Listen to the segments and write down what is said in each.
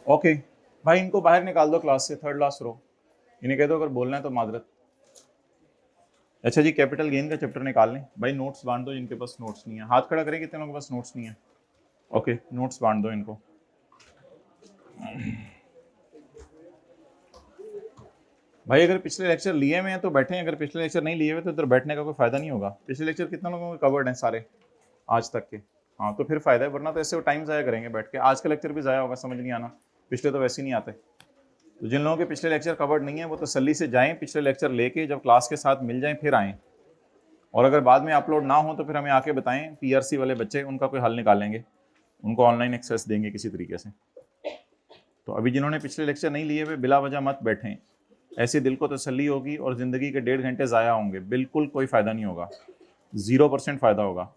Okay भाई, इनको बाहर निकाल दो क्लास से, थर्ड लास्ट रो। इन्हें कह दो अगर बोलना है तो माजरत। अच्छा जी, कैपिटल गेन का चैप्टर निकाल लें भाई। नोट्स बांट दो जिनके पास नोट्स नहीं है, हाथ खड़ा करें कितने लोगों के पास नोट्स नहीं है। ओके, नोट्स बांट दो इनको। भाई अगर पिछले लेक्चर लिए हुए हैं तो बैठे हैं, अगर पिछले लेक्चर नहीं लिए हुए तो इधर बैठने का कोई फायदा नहीं होगा। पिछले लेक्चर कितने लोगों के कवर्ड हैं सारे आज तक के? हाँ तो फिर फायदा है, वरना तो ऐसे टाइम ज़ाया करेंगे बैठ के। आज का लेक्चर भी ज़ाया होगा, समझ नहीं आना। पिछले तो वैसे ही नहीं आते। तो जिन लोगों के पिछले लेक्चर कवर्ड नहीं है वो तसल्ली से जाएं, पिछले लेक्चर लेके जब क्लास के साथ मिल जाएं फिर आएँ। और अगर बाद में अपलोड ना हो तो फिर हमें आके बताएं। पीआरसी वाले बच्चे, उनका कोई हल निकालेंगे, उनको ऑनलाइन एक्सेस देंगे किसी तरीके से। तो अभी जिन्होंने पिछले लेक्चर नहीं लिए हुए बिला वजह मत बैठें, ऐसे दिल को तसल्ली होगी और ज़िंदगी के 1.5 घंटे ज़ाया होंगे। बिल्कुल कोई फ़ायदा नहीं होगा, 0% फ़ायदा होगा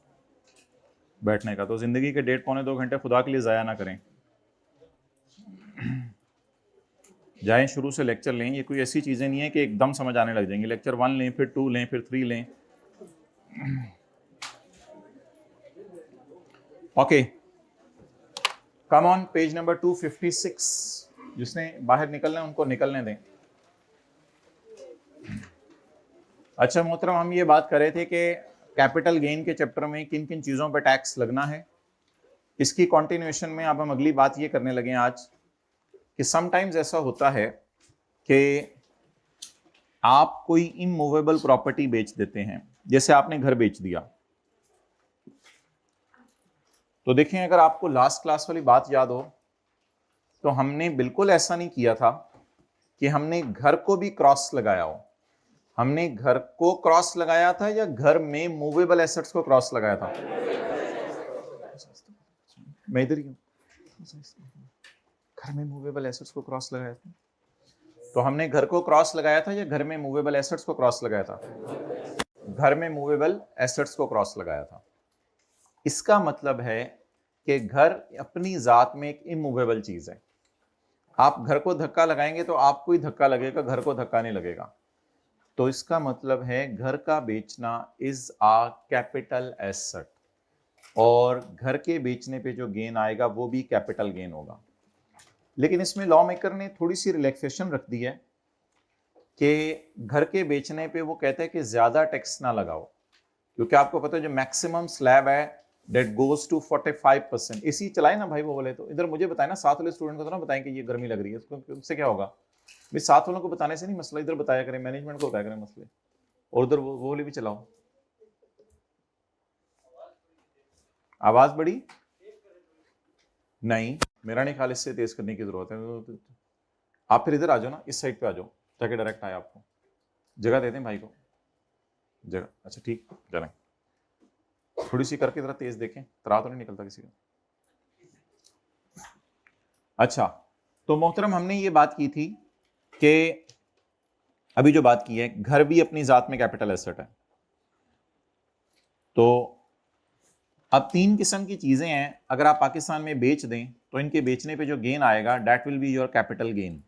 बैठने का। तो ज़िंदगी के 1.5 पौने 2 घंटे खुदा के लिए ज़ाया ना करें। जाएं, शुरू से लेक्चर लें। ये कोई ऐसी चीज़ें नहीं है कि एकदम समझ आने लग जाएंगी। लेक्चर 1 लें, फिर 2 लें, फिर 3 लें। Okay, come on, page number 256। जिसने बाहर निकलना है उनको निकलने दें। अच्छा मोहतरम, हम ये बात कर रहे थे कि कैपिटल गेन के चैप्टर में किन किन चीज़ों पर टैक्स लगना है। इसकी कॉन्टिन्यूएशन में अब हम अगली बात ये करने लगे आज कि समटाइम्स ऐसा होता है कि आप कोई इमूवेबल प्रॉपर्टी बेच देते हैं। जैसे आपने घर बेच दिया, तो देखें अगर आपको लास्ट क्लास वाली बात याद हो तो हमने बिल्कुल ऐसा नहीं किया था कि हमने घर को भी क्रॉस लगाया हो। हमने घर को क्रॉस लगाया था या घर में मूवेबल एसेट्स को क्रॉस लगाया था? मैं इधर ही हूं। घर में मूवेबल एसेट्स को क्रॉस लगाया था। तो हमने घर को क्रॉस लगाया था या घर में मूवेबल एसेट्स को क्रॉस लगाया था? घर में मूवेबल एसेट्स को क्रॉस लगाया था। इसका मतलब है कि घर अपनी जात में एक इमूवेबल चीज है। आप घर को धक्का लगाएंगे तो आपको ही धक्का लगेगा, घर को धक्का नहीं लगेगा। तो इसका मतलब है घर का बेचना इज आ कैपिटल एसेट, और घर के बेचने पे जो गेन आएगा वो भी कैपिटल गेन होगा। लेकिन इसमें लॉ मेकर ने थोड़ी सी रिलैक्सेशन रख दी है कि घर के बेचने पे वो कहते हैं कि ज्यादा टैक्स ना लगाओ, क्योंकि आपको पता है जो मैक्सिमम स्लैब है डेट गोज टू 45%। इसी चलाए ना भाई वो बोले। तो इधर मुझे बताए ना, साथ वाले स्टूडेंट को तो ना बताएं कि ये गर्मी लग रही है, उससे क्या होगा भाई? साथ वालों को बताने से नहीं मसला, इधर बताया करें, मैनेजमेंट को बताया करें मसले, और उधर वो वाली भी चलाओ। आवाज बड़ी नहीं, मेरा नहीं ख्याल इससे तेज करने की जरूरत है। आप फिर इधर आ जाओ ना, इस साइड पे आ जाओ ताकि डायरेक्ट आए आपको। जगह दे दें भाई को जगह। अच्छा ठीक, चलें थोड़ी सी करके जरा तेज देखें, तरा तो नहीं निकलता किसी का। अच्छा, तो मोहतरम हमने ये बात की थी कि अभी जो बात की है, घर भी अपनी जात में कैपिटल एसेट है। तो अब 3 किस्म की चीजें हैं, अगर आप पाकिस्तान में बेच दें तो इनके बेचने पे जो गेन आएगा that will be your capital gain.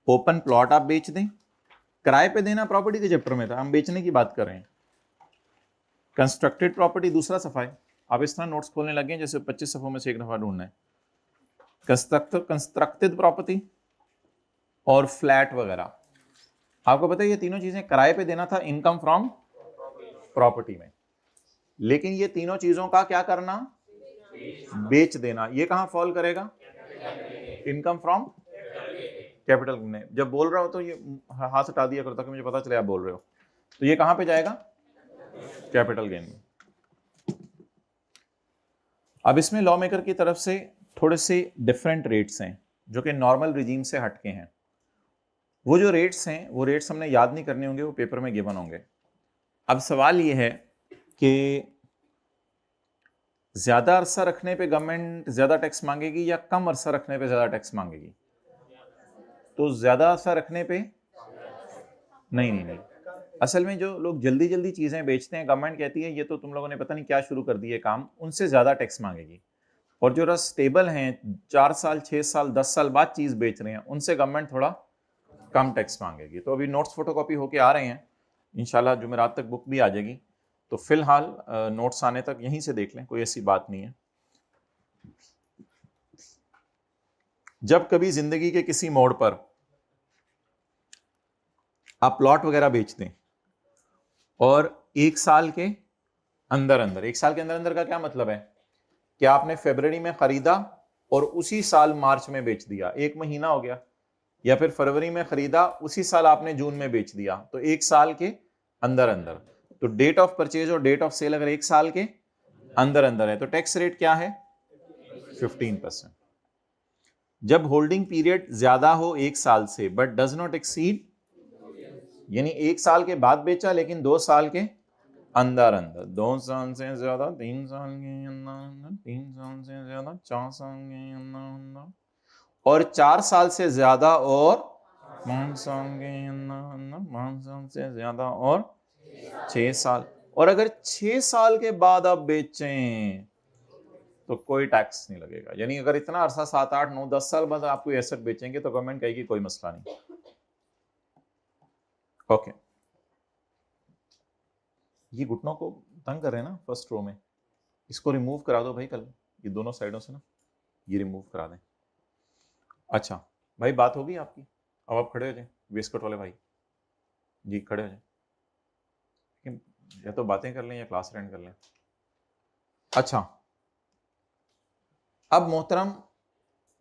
Open plot आप बेच दें, किराए पे देना प्रॉपर्टी के चैप्टर में था, हम बेचने की बात कर रहे हैं। कंस्ट्रक्टेड प्रॉपर्टी दूसरा सफा है। आप इस तरह नोट्स खोलने लगे जैसे 25 सफों में से एक दफा ढूंढना है। कंस्ट्रक्टेड प्रॉपर्टी और फ्लैट वगैरह, आपको पता है ये तीनों चीजें किराए पे देना था इनकम फ्रॉम प्रॉपर्टी में। लेकिन ये तीनों चीजों का क्या करना? बेच देना। ये कहां फॉल करेगा? इनकम फ्रॉम कैपिटल में। जब बोल रहा हो तो ये हाथ हटा दिया करो ताकि मुझे पता चले आप बोल रहे हो। तो ये कहां पे जाएगा? कैपिटल गेन में। अब इसमें लॉ मेकर की तरफ से थोड़े से डिफरेंट रेट्स हैं जो कि नॉर्मल रिजीम से हटके हैं। वो जो रेट्स हैं वो रेट्स हमने याद नहीं करने होंगे, वो पेपर में गिवन होंगे। अब सवाल ये है कि ज्यादा अरसा रखने पे गवर्नमेंट ज्यादा टैक्स मांगेगी या कम अरसा रखने पे ज्यादा टैक्स मांगेगी? तो ज्यादा अरसा रखने पे नहीं। असल में जो लोग जल्दी जल्दी चीजें बेचते हैं, गवर्नमेंट कहती है ये तो तुम लोगों ने पता नहीं क्या शुरू कर दिए काम, उनसे ज्यादा टैक्स मांगेगी। और जो रस स्टेबल हैं, 4 साल 6 साल 10 साल बाद चीज बेच रहे हैं, उनसे गवर्नमेंट थोड़ा कम टैक्स मांगेगी। तो अभी नोट्स फोटोकॉपी होके आ रहे हैं, इंशाल्लाह जुमेरात तक बुक भी आ जाएगी। तो फिलहाल नोट्स आने तक यहीं से देख लें, कोई ऐसी बात नहीं है। जब कभी जिंदगी के किसी मोड़ पर आप प्लॉट वगैरह बेच दें और एक साल के अंदर अंदर, एक साल के अंदर अंदर का क्या मतलब है कि आपने फरवरी में खरीदा और उसी साल मार्च में बेच दिया, एक महीना हो गया, या फिर फरवरी में खरीदा उसी साल आपने जून में बेच दिया, तो एक साल के अंदर अंदर। तो डेट ऑफ परचेज और डेट ऑफ सेल अगर एक साल के अंदर अंदर है तो टैक्स रेट क्या है 15%। जब होल्डिंग पीरियड ज्यादा हो एक साल से बट डज नॉट एक्सीड, यानी एक साल के बाद बेचा लेकिन 2 साल के अंदर अंदर, 2 साल से ज्यादा, 3 साल के अंदर, 3 साल से ज्यादा, 4 साल के अंदर, और 4 साल से ज्यादा और 5 साल के अंदर, 5 साल से ज्यादा और 6 साल। और अगर 6 साल के बाद आप बेचें तो कोई टैक्स नहीं लगेगा। यानी अगर इतना अरसा 7, 8, 9, 10 साल बाद आप कोई एसेट बेचेंगे तो गवर्नमेंट कहेगी कोई मसला नहीं। ओके, ये घुटनों को तंग कर रहे हैं ना फर्स्ट रो में, इसको रिमूव करा दो भाई कल, ये दोनों साइडों से ना ये रिमूव करा दें। अच्छा भाई, बात होगी आपकी, अब आप खड़े हो जाए वेस्टकोट वाले भाई जी, खड़े हो जाए, या तो बातें कर लें या क्लास अटेंड कर लें। अच्छा, अब मोहतरम,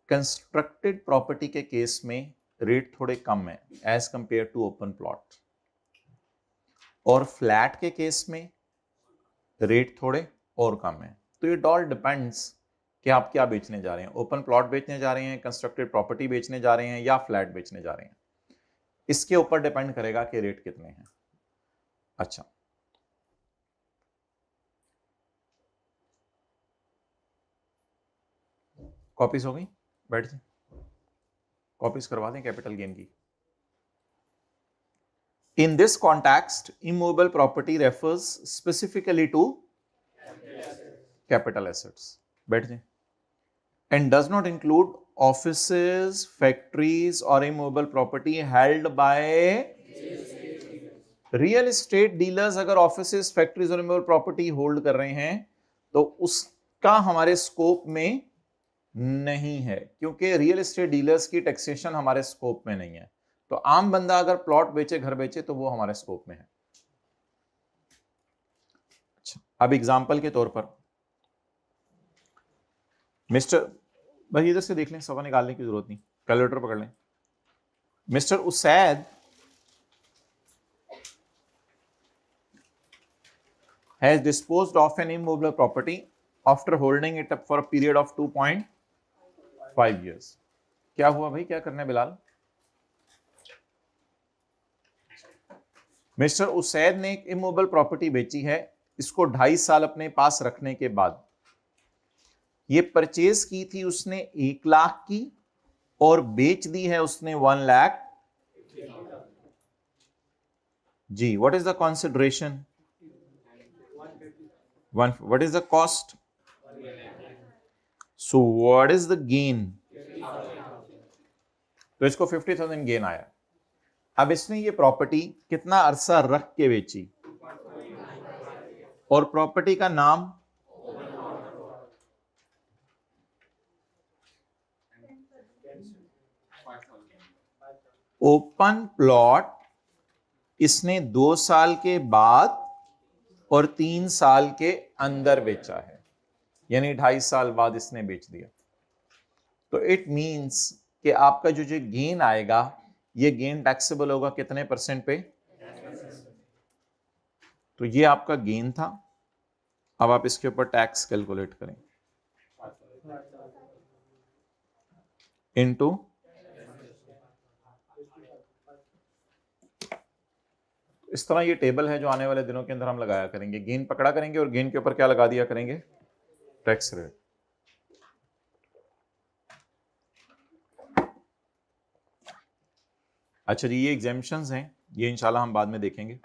कंस्ट्रक्टेड प्रॉपर्टी के केस में रेट थोड़े कम है as compare to open plot, और फ्लैट के केस में रेट थोड़े और कम है। तो इट ऑल डिपेंड्स कि आप क्या बेचने जा रहे हैं, ओपन प्लॉट बेचने जा रहे हैं, कंस्ट्रक्टेड प्रॉपर्टी बेचने जा रहे हैं, या फ्लैट बेचने जा रहे हैं, इसके ऊपर डिपेंड करेगा कि रेट कितने हैं। अच्छा, कॉपीज हो गई, बैठ जाए, कॉपीज करवा दें कैपिटल गेन की। In this context, immovable property refers specifically to capital assets. बैठ जाए। And does not include offices, factories or immovable property held by real estate dealers। अगर offices, factories और immovable property hold कर रहे हैं तो उसका हमारे स्कोप में नहीं है, क्योंकि रियल एस्टेट डीलर्स की टैक्सेशन हमारे स्कोप में नहीं है। तो आम बंदा अगर प्लॉट बेचे, घर बेचे, तो वो हमारे स्कोप में है। अच्छा, अब एग्जांपल के तौर पर मिस्टर, भाई इधर से देख लें, सवा निकालने की जरूरत नहीं, कैलकुलेटर पकड़ लें। Mister Usaid has disposed of an immovable property after holding it up for a period of 2.5 years। क्या हुआ भाई, क्या करना है बिलाल? मिस्टर उसैद ने एक इमूवेबल प्रॉपर्टी बेची है, इसको 2.5 साल अपने पास रखने के बाद। ये परचेज की थी उसने 1 लाख की और बेच दी है उसने 1 लाख जी। What is the consideration? What is the cost? So what is the gain? तो इसको 50,000 गेन आया। अब इसने ये प्रॉपर्टी कितना अरसा रख के बेची, और प्रॉपर्टी का नाम ओपन प्लॉट, इसने 2 साल के बाद और 3 साल के अंदर बेचा है, यानी 2.5 साल बाद इसने बेच दिया। तो इट मींस कि आपका जो गेन आएगा, ये गेन टैक्सेबल होगा कितने % पे? तो ये आपका गेन था। अब आप इसके ऊपर टैक्स कैलकुलेट करें, इनटू इस तरह ये टेबल है जो आने वाले दिनों के अंदर हम लगाया करेंगे। गेन पकड़ा करेंगे और गेन के ऊपर क्या लगा दिया करेंगे? Tax rate. अच्छा जी, ये एग्जेम्पशंस हैं, ये इंशाल्लाह हम बाद में देखेंगे,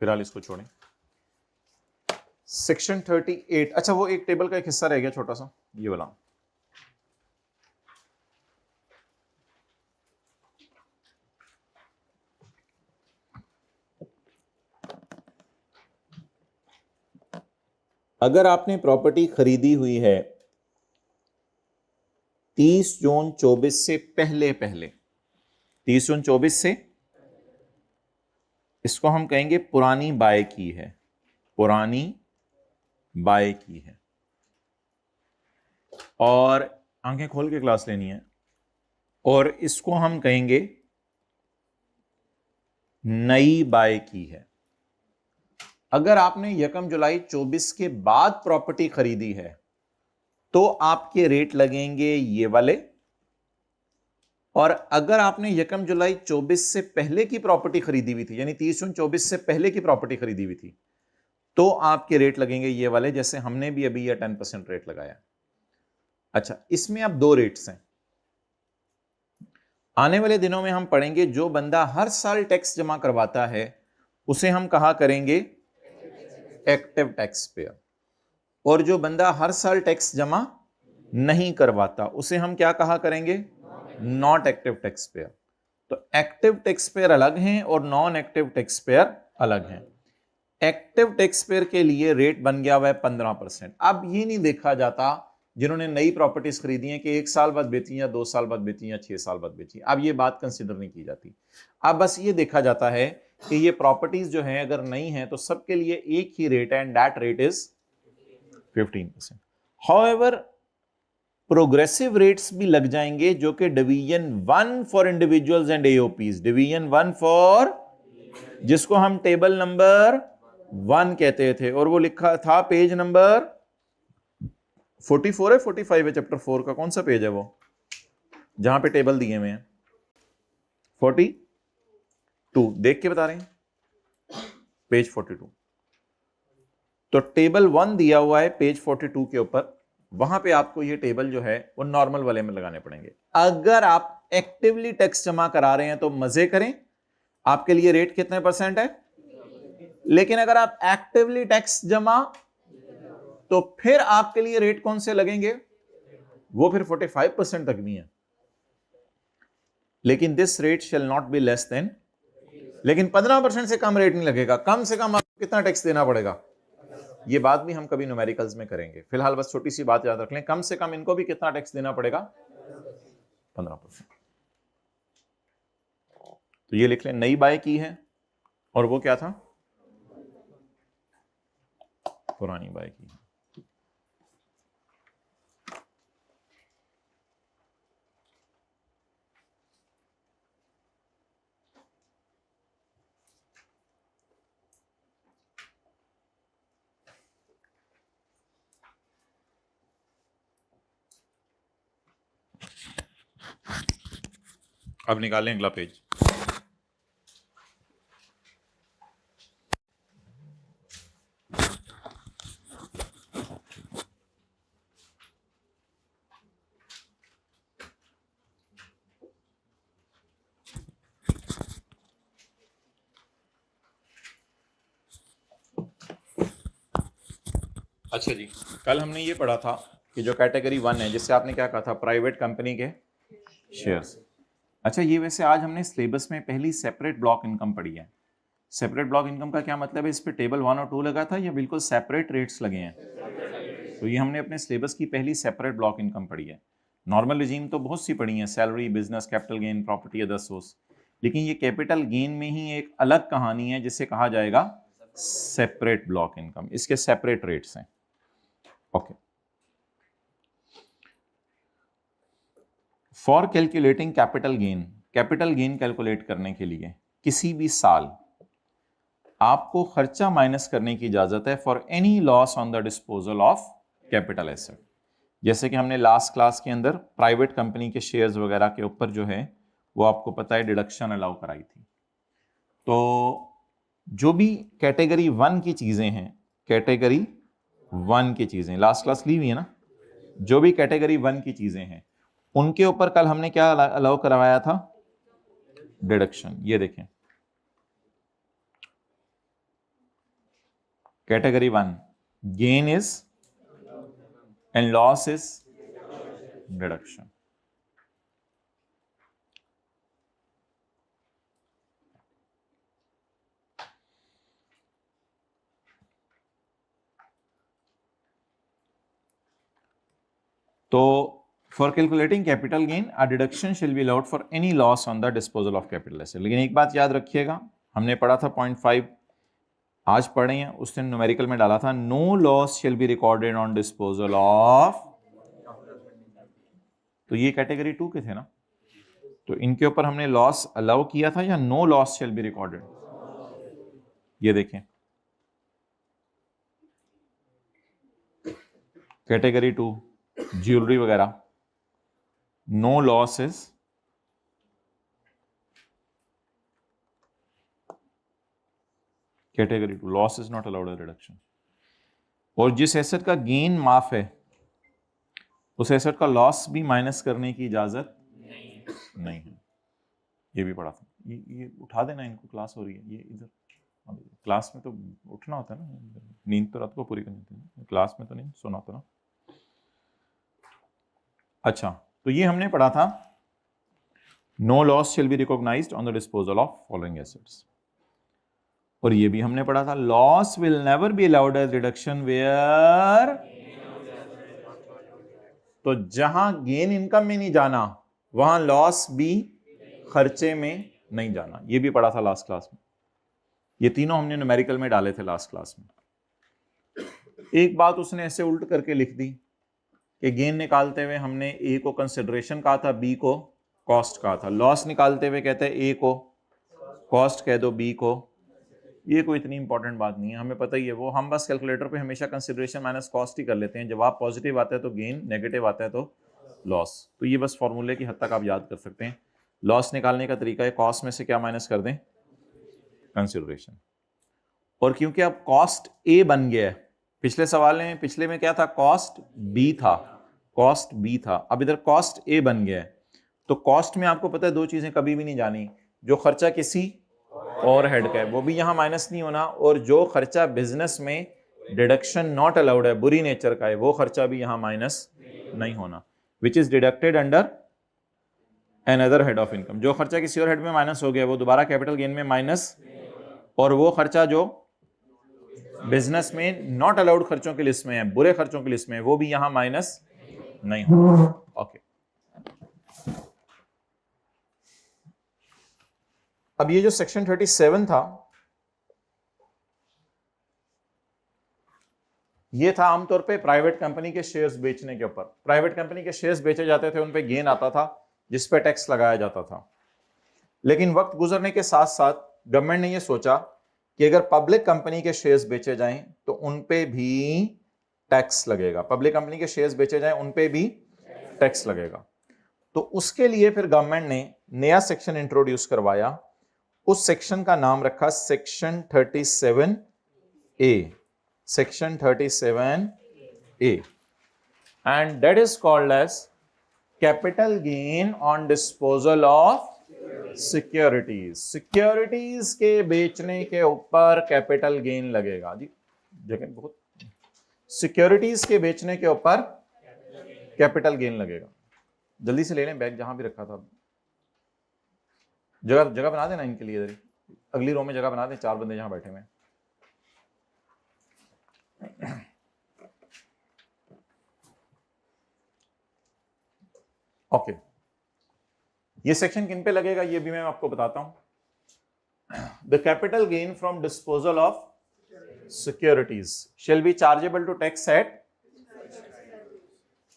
फिलहाल इसको छोड़ें। सेक्शन 38, अच्छा वो एक टेबल का एक हिस्सा रह गया छोटा सा, ये वाला। अगर आपने प्रॉपर्टी खरीदी हुई है 30 जून 24 से पहले पहले, 30 जून 24 से, इसको हम कहेंगे पुरानी बाय की है, पुरानी बाय की है। और आंखें खोल के क्लास लेनी है। और इसको हम कहेंगे नई बाय की है। अगर आपने 1 जुलाई 24 के बाद प्रॉपर्टी खरीदी है तो आपके रेट लगेंगे ये वाले, और अगर आपने 1 जुलाई 24 से पहले की प्रॉपर्टी खरीदी हुई थी, यानी 30 जून 24 से पहले की प्रॉपर्टी खरीदी हुई थी, तो आपके रेट लगेंगे ये वाले, जैसे हमने भी अभी ये 10% रेट लगाया। अच्छा, इसमें अब 2 रेट्स हैं। आने वाले दिनों में हम पढ़ेंगे जो बंदा हर साल टैक्स जमा करवाता है उसे हम कहा करेंगे एक्टिव टैक्स पेयर, और जो बंदा हर साल टैक्स जमा नहीं करवाता उसे हम क्या कहा करेंगे, नॉट एक्टिव टैक्स पेयर। तो एक्टिव टैक्स पेयर अलग हैं और नॉन एक्टिव टैक्स पेयर अलग हैं। एक्टिव टैक्स पेयर के लिए रेट बन गया हुआ है 15%। अब ये नहीं देखा जाता जिन्होंने नई प्रॉपर्टीज खरीदी हैं कि 1 साल बाद बेची या 2 साल बाद बेची या 6 साल बाद बेची, अब ये बात कंसिडर नहीं की जाती। अब बस ये देखा जाता है कि ये प्रॉपर्टीज जो हैं अगर नई हैं तो सबके लिए एक ही रेट है, and that rate is 15%। However progressive rates भी लग जाएंगे जो कि division 1 for individuals and AOPs, division 1 for, जिसको हम टेबल नंबर 1 कहते थे, और वो लिखा था पेज नंबर 44 है, 45 है, चैप्टर 4 का कौन सा पेज है वो जहां पे टेबल दिए हुए हैं, 42 देख के बता रहे हैं, पेज 42। तो टेबल 1 दिया हुआ है पेज 42 के ऊपर, वहां पे आपको ये टेबल जो है वो नॉर्मल वाले में लगाने पड़ेंगे। अगर आप एक्टिवली टैक्स जमा करा रहे हैं तो मजे करें, आपके लिए रेट कितने परसेंट है, लेकिन अगर आप एक्टिवली टैक्स जमा, तो फिर आपके लिए रेट कौन से लगेंगे, वो फिर 45% तक भी है, लेकिन this rate shall not be less than, लेकिन 15% से कम रेट नहीं लगेगा। कम से कम आपको कितना टैक्स देना पड़ेगा, ये बात भी हम कभी न्यूमेरिकल्स में करेंगे। फिलहाल बस छोटी सी बात याद रख लें, कम से कम इनको भी कितना टैक्स देना पड़ेगा, 15%। तो ये लिख लें नई बाय की है, और वो क्या था, पुरानी बाय की है। अब निकालें अगला पेज। अच्छा जी, कल हमने ये पढ़ा था कि जो कैटेगरी 1 है, जिससे आपने क्या कहा था, प्राइवेट कंपनी के शेयर्स। अच्छा, ये वैसे आज हमने सिलेबस में पहली सेपरेट ब्लॉक इनकम पढ़ी है। सेपरेट ब्लॉक इनकम का क्या मतलब है, इस पे टेबल 1 और 2 लगा था या बिल्कुल सेपरेट रेट्स लगे हैं, तो ये हमने अपने सिलेबस की पहली सेपरेट ब्लॉक इनकम पढ़ी है। नॉर्मल रिजीम तो बहुत सी पढ़ी है, salary, business, capital gain, property, other source, लेकिन ये कैपिटल गेन में ही एक अलग कहानी है जिसे कहा जाएगा सेपरेट ब्लॉक इनकम। इसके सेपरेट रेट्स हैं। Okay, for calculating capital gain, capital gain calculate करने के लिए किसी भी साल आपको खर्चा माइनस करने की इजाजत है for any loss on the disposal of capital asset. जैसे कि हमने लास्ट क्लास के अंदर प्राइवेट कंपनी के शेयर्स वगैरह के ऊपर जो है वो आपको पता है डिडक्शन अलाउ कराई थी। तो जो भी कैटेगरी 1 की चीजें हैं, कैटेगरी 1 की चीजें लास्ट क्लास ली हुई है ना, जो भी कैटेगरी 1 की चीजें हैं उनके ऊपर कल हमने क्या अलाउ करवाया था, डिडक्शन। ये देखें, category 1 gain is and loss is deduction. तो for calculating capital gain a deduction shall be allowed for any loss on the disposal of capital asset. लेकिन एक बात याद रखिएगा, हमने पढ़ा था 0.5, आज पढ़े हैं, उस दिन न्यूमेरिकल में डाला था, no loss shall be recorded on disposal of. तो ये कैटेगरी 2 के थे ना, तो इनके ऊपर हमने लॉस अलाउ किया था या no loss shall be recorded. ये देखें कैटेगरी 2 ज्वेलरी वगैरह, no loss is category 2, loss is not allowed as reduction. और जिस एसेट का गेन माफ है उस एसेट का लॉस भी माइनस करने की इजाजत नहीं है। ये भी पढ़ा था। ये उठा देना, इनको क्लास हो रही है, ये इधर क्लास में तो उठना होता है ना, नींद तो रात को पूरी करनी होती है, क्लास में तो नहीं सोना होता ना। अच्छा, तो ये हमने पढ़ा था, no loss shall be recognised on the disposal of following assets. और ये भी हमने पढ़ा था, loss will never be allowed as reduction where, तो जहां गेन इनकम में नहीं जाना वहां लॉस भी खर्चे में नहीं जाना। ये भी पढ़ा था लास्ट क्लास में। ये तीनों हमने न्यूमेरिकल में डाले थे लास्ट क्लास में। एक बात उसने ऐसे उल्ट करके लिख दी कि गेन निकालते हुए हमने ए को कंसिडरेशन कहा था, बी को कॉस्ट कहा था। लॉस निकालते हुए कहते हैं ए को कॉस्ट कह दो, बी को। ये कोई इतनी इंपॉर्टेंट बात नहीं है, हमें पता ही है वो। हम बस कैलकुलेटर पे हमेशा कंसिडरेशन माइनस कॉस्ट ही कर लेते हैं। जवाब पॉजिटिव आता है तो गेन, नेगेटिव आता है तो लॉस। तो ये बस फॉर्मूले की हद तक आप याद कर सकते हैं। लॉस निकालने का तरीका है, कॉस्ट में से क्या माइनस कर दें, कंसिडरेशन। और क्योंकि अब कॉस्ट ए बन गया है, पिछले सवाल में, पिछले में क्या था, कॉस्ट बी था, कॉस्ट बी था, अब इधर कॉस्ट ए बन गया है। तो कॉस्ट में आपको पता है दो चीजें कभी भी नहीं जानी, जो खर्चा किसी और हेड का है वो भी यहां माइनस नहीं होना, और जो खर्चा बिजनेस में डिडक्शन नॉट अलाउड है, बुरी नेचर का है, वो खर्चा भी यहां माइनस नहीं होना, which is deducted under another head of income. जो खर्चा किसी और हेड में माइनस हो गया वो दोबारा कैपिटल गेन में माइनस, और वो खर्चा जो बिजनेस में नॉट अलाउड खर्चों की लिस्ट में है, बुरे खर्चों की लिस्ट में है, वो भी यहां माइनस नहीं होगा। ओके, अब ये जो सेक्शन 37 था, ये था आमतौर पे प्राइवेट कंपनी के शेयर्स बेचने के ऊपर। प्राइवेट कंपनी के शेयर्स बेचे जाते थे, उन पे गेन आता था जिस पे टैक्स लगाया जाता था। लेकिन वक्त गुजरने के साथ साथ गवर्नमेंट ने ये सोचा कि अगर पब्लिक कंपनी के शेयर्स बेचे जाएं तो उन पे भी टैक्स लगेगा। पब्लिक कंपनी के शेयर्स बेचे जाएं उन पे भी टैक्स लगेगा। तो उसके लिए फिर गवर्नमेंट ने नया सेक्शन इंट्रोड्यूस करवाया। उस सेक्शन का नाम रखा section 37A, section 37A, and that is called as capital gain on disposal of securities. Securities के बेचने के ऊपर कैपिटल गेन लगेगा जी। जगह बहुत, सिक्योरिटीज के बेचने के ऊपर कैपिटल गेन लगेगा। जल्दी से ले लें बैग, जहां भी रखा था। जगह बना देना इनके लिए, इधर अगली रो में जगह बना दें, 4 बंदे जहां बैठे हुए। ओके, ये सेक्शन किन पे लगेगा ये भी मैं आपको बताता हूं। The capital gain from disposal of securities shall be chargeable to tax at,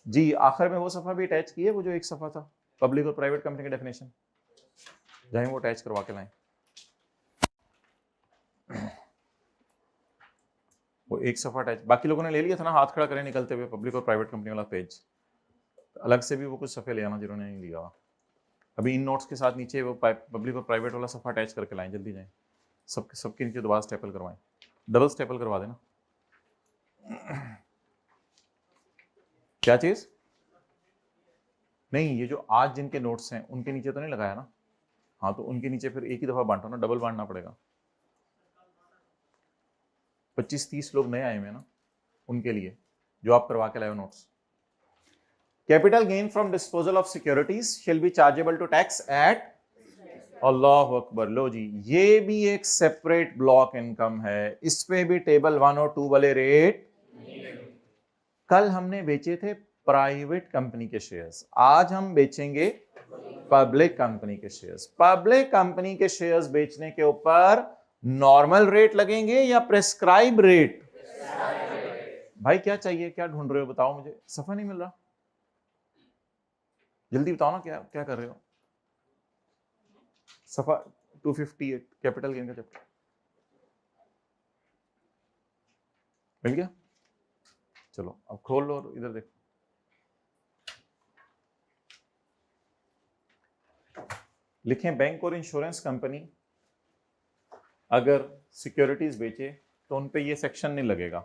जी आखिर में वो सफा भी अटैच की है, वो जो एक सफा था पब्लिक और प्राइवेट कंपनी की डेफिनेशन, जाएं वो अटैच करवा के लाएं। वो एक सफा अटैच, बाकी लोगों ने ले लिया था ना, हाथ खड़ा करें निकलते हुए, पब्लिक और प्राइवेट कंपनी वाला पेज। अलग से भी वो कुछ सफे ले आना जिन्होंने नहीं लिया। अभी इन नोट्स के साथ नीचे वो पब्लिक और प्राइवेट वाला सफा अटैच करके लाएं, जल्दी जाएं। सबके नीचे दोबारा स्टेपल करवाएं, डबल स्टेपल करवा देना। क्या चीज नहीं, ये जो आज जिनके नोट्स हैं उनके नीचे तो नहीं लगाया ना? हाँ, तो उनके नीचे फिर एक ही दफा बांटो ना, डबल बांटना पड़ेगा। 25-30 लोग नए आए हुए हैं ना, उनके लिए जो आप करवा के लाए हो notes. Capital gain from disposal of securities shall be chargeable to tax at, अल्लाह अकबर। लो जी, ये भी एक सेपरेट ब्लॉक इनकम है, इस पे भी टेबल 1 और 2 वाले रेट। कल हमने बेचे थे प्राइवेट कंपनी के शेयर्स, आज हम बेचेंगे पब्लिक कंपनी के शेयर्स। पब्लिक कंपनी के शेयर्स बेचने के ऊपर नॉर्मल रेट लगेंगे या प्रेस्क्राइब रेट? भाई क्या चाहिए, क्या ढूंढ रहे हो बताओ मुझे, सफा नहीं मिल रहा, जल्दी बताओ ना, क्या क्या कर रहे हो? सफा 258 कैपिटल गेन का चैप्टर मिल गया? चलो अब खोल लो और इधर देखो। लिखें बैंक और इंश्योरेंस कंपनी अगर सिक्योरिटीज बेचे तो उन पे ये सेक्शन नहीं लगेगा।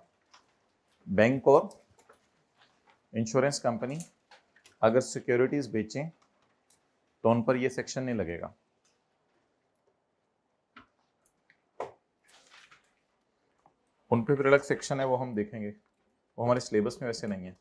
बैंक और इंश्योरेंस कंपनी अगर सिक्योरिटीज बेचें तो उन पर ये सेक्शन नहीं लगेगा। उन पे फिर अलग सेक्शन है, वो हम देखेंगे, वो हमारे सिलेबस में वैसे नहीं है।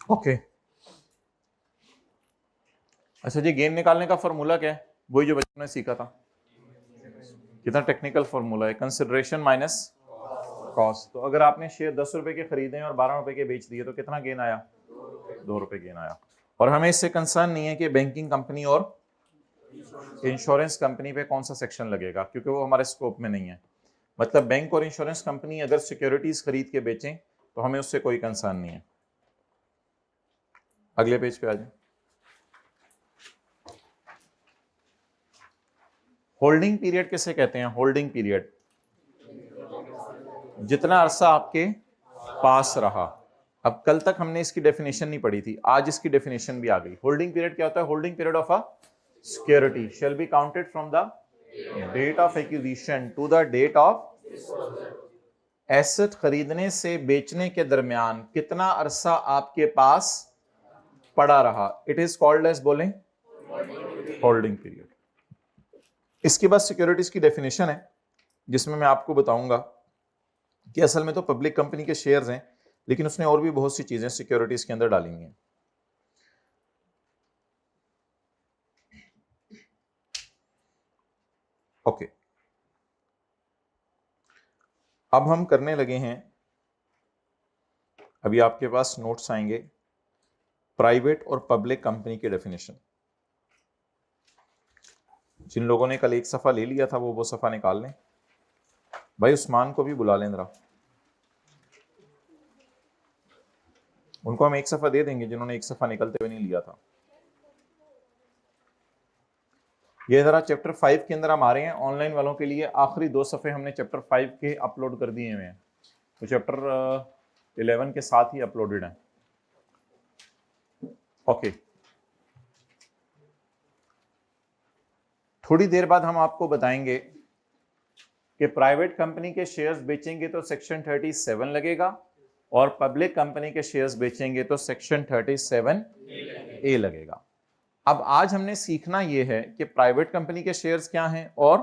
ओके अच्छा जी, गेन निकालने का फॉर्मूला क्या है? वही जो बच्चों ने सीखा था। कितना टेक्निकल फॉर्मूला है, कंसिडरेशन माइनस कॉस्ट। तो अगर आपने शेयर 10 रुपए के खरीदे और 12 रुपए के बेच दिए तो कितना गेन आया? 2 रुपए गेन आया। और हमें इससे कंसर्न नहीं है कि बैंकिंग कंपनी और इंश्योरेंस कंपनी पे कौन सा सेक्शन लगेगा, क्योंकि वो हमारे स्कोप में नहीं है। मतलब बैंक और इंश्योरेंस कंपनी अगर सिक्योरिटीज खरीद के बेचें तो हमें उससे कोई कंसर्न नहीं है। अगले पेज पे आ जाए। होल्डिंग पीरियड किसे कहते हैं? होल्डिंग पीरियड जितना अरसा आपके पास रहा। अब कल तक हमने इसकी डेफिनेशन नहीं पढ़ी थी, आज इसकी डेफिनेशन भी आ गई। होल्डिंग पीरियड क्या होता है? Holding period of a security shall be counted from the date of acquisition to the date of asset. खरीदने से बेचने के दरमियान कितना अरसा आपके पास पड़ा रहा, इट इज कॉल्ड एज, बोलें, होल्डिंग पीरियड। इसके बाद सिक्योरिटीज की डेफिनेशन है जिसमें मैं आपको बताऊंगा कि असल में तो पब्लिक कंपनी के शेयर्स हैं, लेकिन उसने और भी बहुत सी चीजें सिक्योरिटीज के अंदर डाली हुई हैं। ओके अब हम करने लगे हैं, अभी आपके पास नोट्स आएंगे, प्राइवेट और पब्लिक कंपनी की डेफिनेशन। जिन लोगों ने कल एक सफा ले लिया था वो सफा निकाल लें। भाई उस्मान को भी बुला लें जरा, उनको हम एक सफा दे देंगे जिन्होंने एक सफा निकलते हुए नहीं लिया था। ये जरा चैप्टर 5 के अंदर हम आ रहे हैं। ऑनलाइन वालों के लिए आखिरी 2 सफ़े हमने चैप्टर 5 के अपलोड कर दिए हुए हैं, तो चैप्टर 11 के साथ ही अपलोडेड हैं। ओके थोड़ी देर बाद हम आपको बताएंगे कि प्राइवेट कंपनी के शेयर्स बेचेंगे तो सेक्शन 37 लगेगा और पब्लिक कंपनी के शेयर्स बेचेंगे तो सेक्शन 37A लगेगा। अब आज हमने सीखना यह है कि प्राइवेट कंपनी के शेयर्स क्या हैं और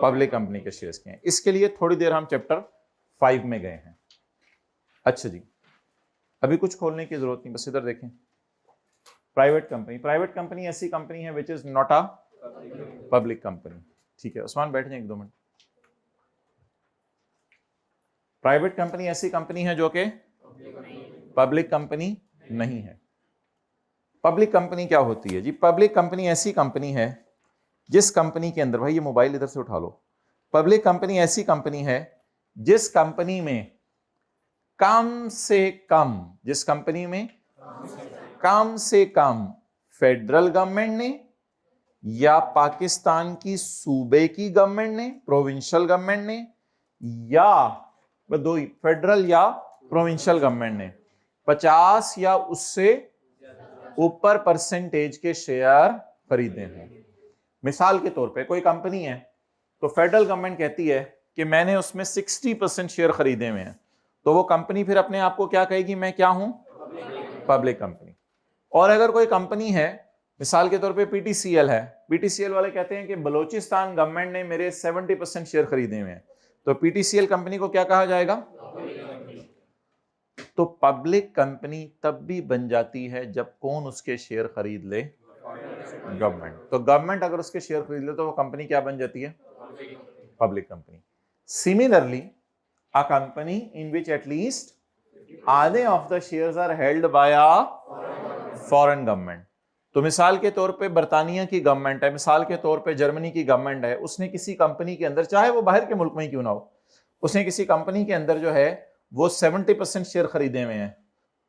पब्लिक कंपनी के शेयर्स क्या हैं। इसके लिए थोड़ी देर हम चैप्टर 5 में गए हैं। अच्छा जी, अभी कुछ खोलने की जरूरत नहीं, बस इधर देखें। प्राइवेट कंपनी ऐसी कंपनी है which is not a public company. ठीक है उस्मान बैठ जाए 1-2 मिनट। प्राइवेट कंपनी ऐसी कंपनी है जो कि पब्लिक कंपनी नहीं है। पब्लिक कंपनी क्या होती है जी? पब्लिक कंपनी ऐसी कंपनी है जिस कंपनी के अंदर, भाई ये मोबाइल इधर से उठा लो। पब्लिक कंपनी ऐसी कंपनी है जिस कंपनी में कम से कम, जिस कंपनी में कम से कम फेडरल गवर्नमेंट ने या पाकिस्तान की सूबे की गवर्नमेंट ने, प्रोविंशियल गवर्नमेंट ने या दो ही, फेडरल या प्रोविंशियल गवर्नमेंट ने 50 या उससे ऊपर परसेंटेज के शेयर खरीदे हैं। मिसाल के तौर पे कोई कंपनी है तो फेडरल गवर्नमेंट कहती है कि मैंने उसमें 60% शेयर खरीदे हुए हैं, तो वो कंपनी फिर अपने आप को क्या कहेगी, मैं क्या हूं, पब्लिक कंपनी। और अगर कोई कंपनी है, मिसाल के तौर पे पीटीसीएल है, पीटीसीएल वाले कहते हैं कि बलूचिस्तान गवर्नमेंट ने मेरे 70% शेयर खरीदे हुए हैं, तो पीटीसीएल कंपनी को क्या कहा जाएगा, तो पब्लिक कंपनी तब भी बन जाती है जब कौन उसके शेयर खरीद ले, गवर्नमेंट। तो गवर्नमेंट अगर उसके शेयर खरीद ले तो वो कंपनी क्या बन जाती है, public company. Similarly a company in which at least आधे of the shares are held by a foreign government. तो मिसाल के तौर पे बर्तानिया की गवर्नमेंट है, मिसाल के तौर पे जर्मनी की गवर्नमेंट है, उसने किसी कंपनी के अंदर, चाहे वो बाहर के मुल्क में ही क्यों ना हो, उसने किसी कंपनी के अंदर जो है वो 70% शेयर खरीदे हुए हैं,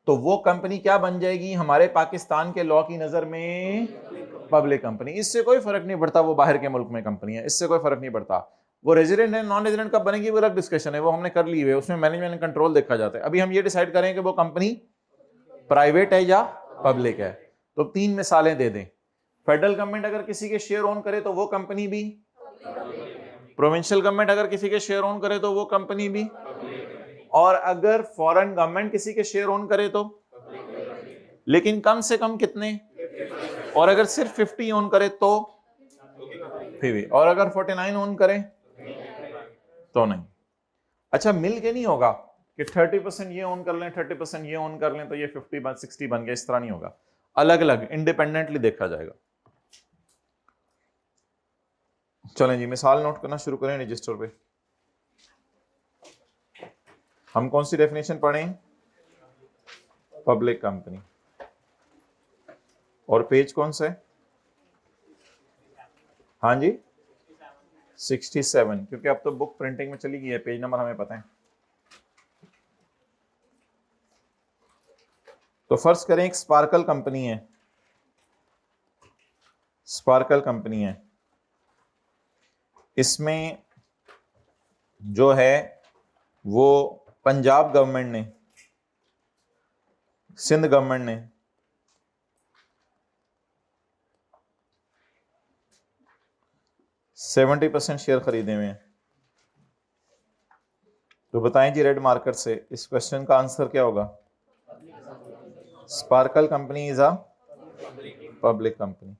तो वो कंपनी क्या बन जाएगी हमारे पाकिस्तान के लॉ की नजर में, पब्लिक कंपनी। इससे कोई फर्क नहीं पड़ता वो बाहर के मुल्क में कंपनी है, इससे कोई फर्क नहीं पड़ता। वो रेजिडेंट है नॉन रेजिडेंट कब बनेगी वो अलग डिस्कशन है, वो हमने कर ली है, उसमें मैनेजमेंट कंट्रोल देखा जाता है। अभी हम ये डिसाइड करें कि वो कंपनी प्राइवेट है या पब्लिक है। तो 3 मिसालें दे दें। फेडरल गवर्नमेंट अगर किसी के शेयर ओन करे तो वो कंपनी भी, प्रोविंशियल गवर्नमेंट अगर किसी के शेयर ओन करे तो वो कंपनी भी, और अगर फॉरेन गवर्नमेंट किसी के शेयर ओन करे तो, लेकिन कम से कम कितने, और अगर सिर्फ 50 ओन करे तो फिर भी, और अगर 49 ओन करे तो नहीं। अच्छा, मिल के नहीं होगा कि 30% ये ओन कर लें 30% ये ओन कर लें तो ये 50-60 बन गया, इस तरह नहीं होगा, अलग अलग इंडिपेंडेंटली देखा जाएगा। चलें जी, मिसाल नोट करना शुरू करें रजिस्टर पे। हम कौन सी डेफिनेशन पढ़ें, पब्लिक कंपनी, और पेज कौन सा है, हाँ जी 67, क्योंकि अब तो बुक प्रिंटिंग में चली गई है, पेज नंबर हमें पता है। तो फर्ज करें एक स्पार्कल कंपनी है, स्पार्कल कंपनी है, इसमें जो है वो पंजाब गवर्नमेंट ने, सिंध गवर्नमेंट ने 70% शेयर खरीदे हुए हैं। तो बताएं जी रेड मार्कर से इस क्वेश्चन का आंसर क्या होगा, sparkle company is a public company.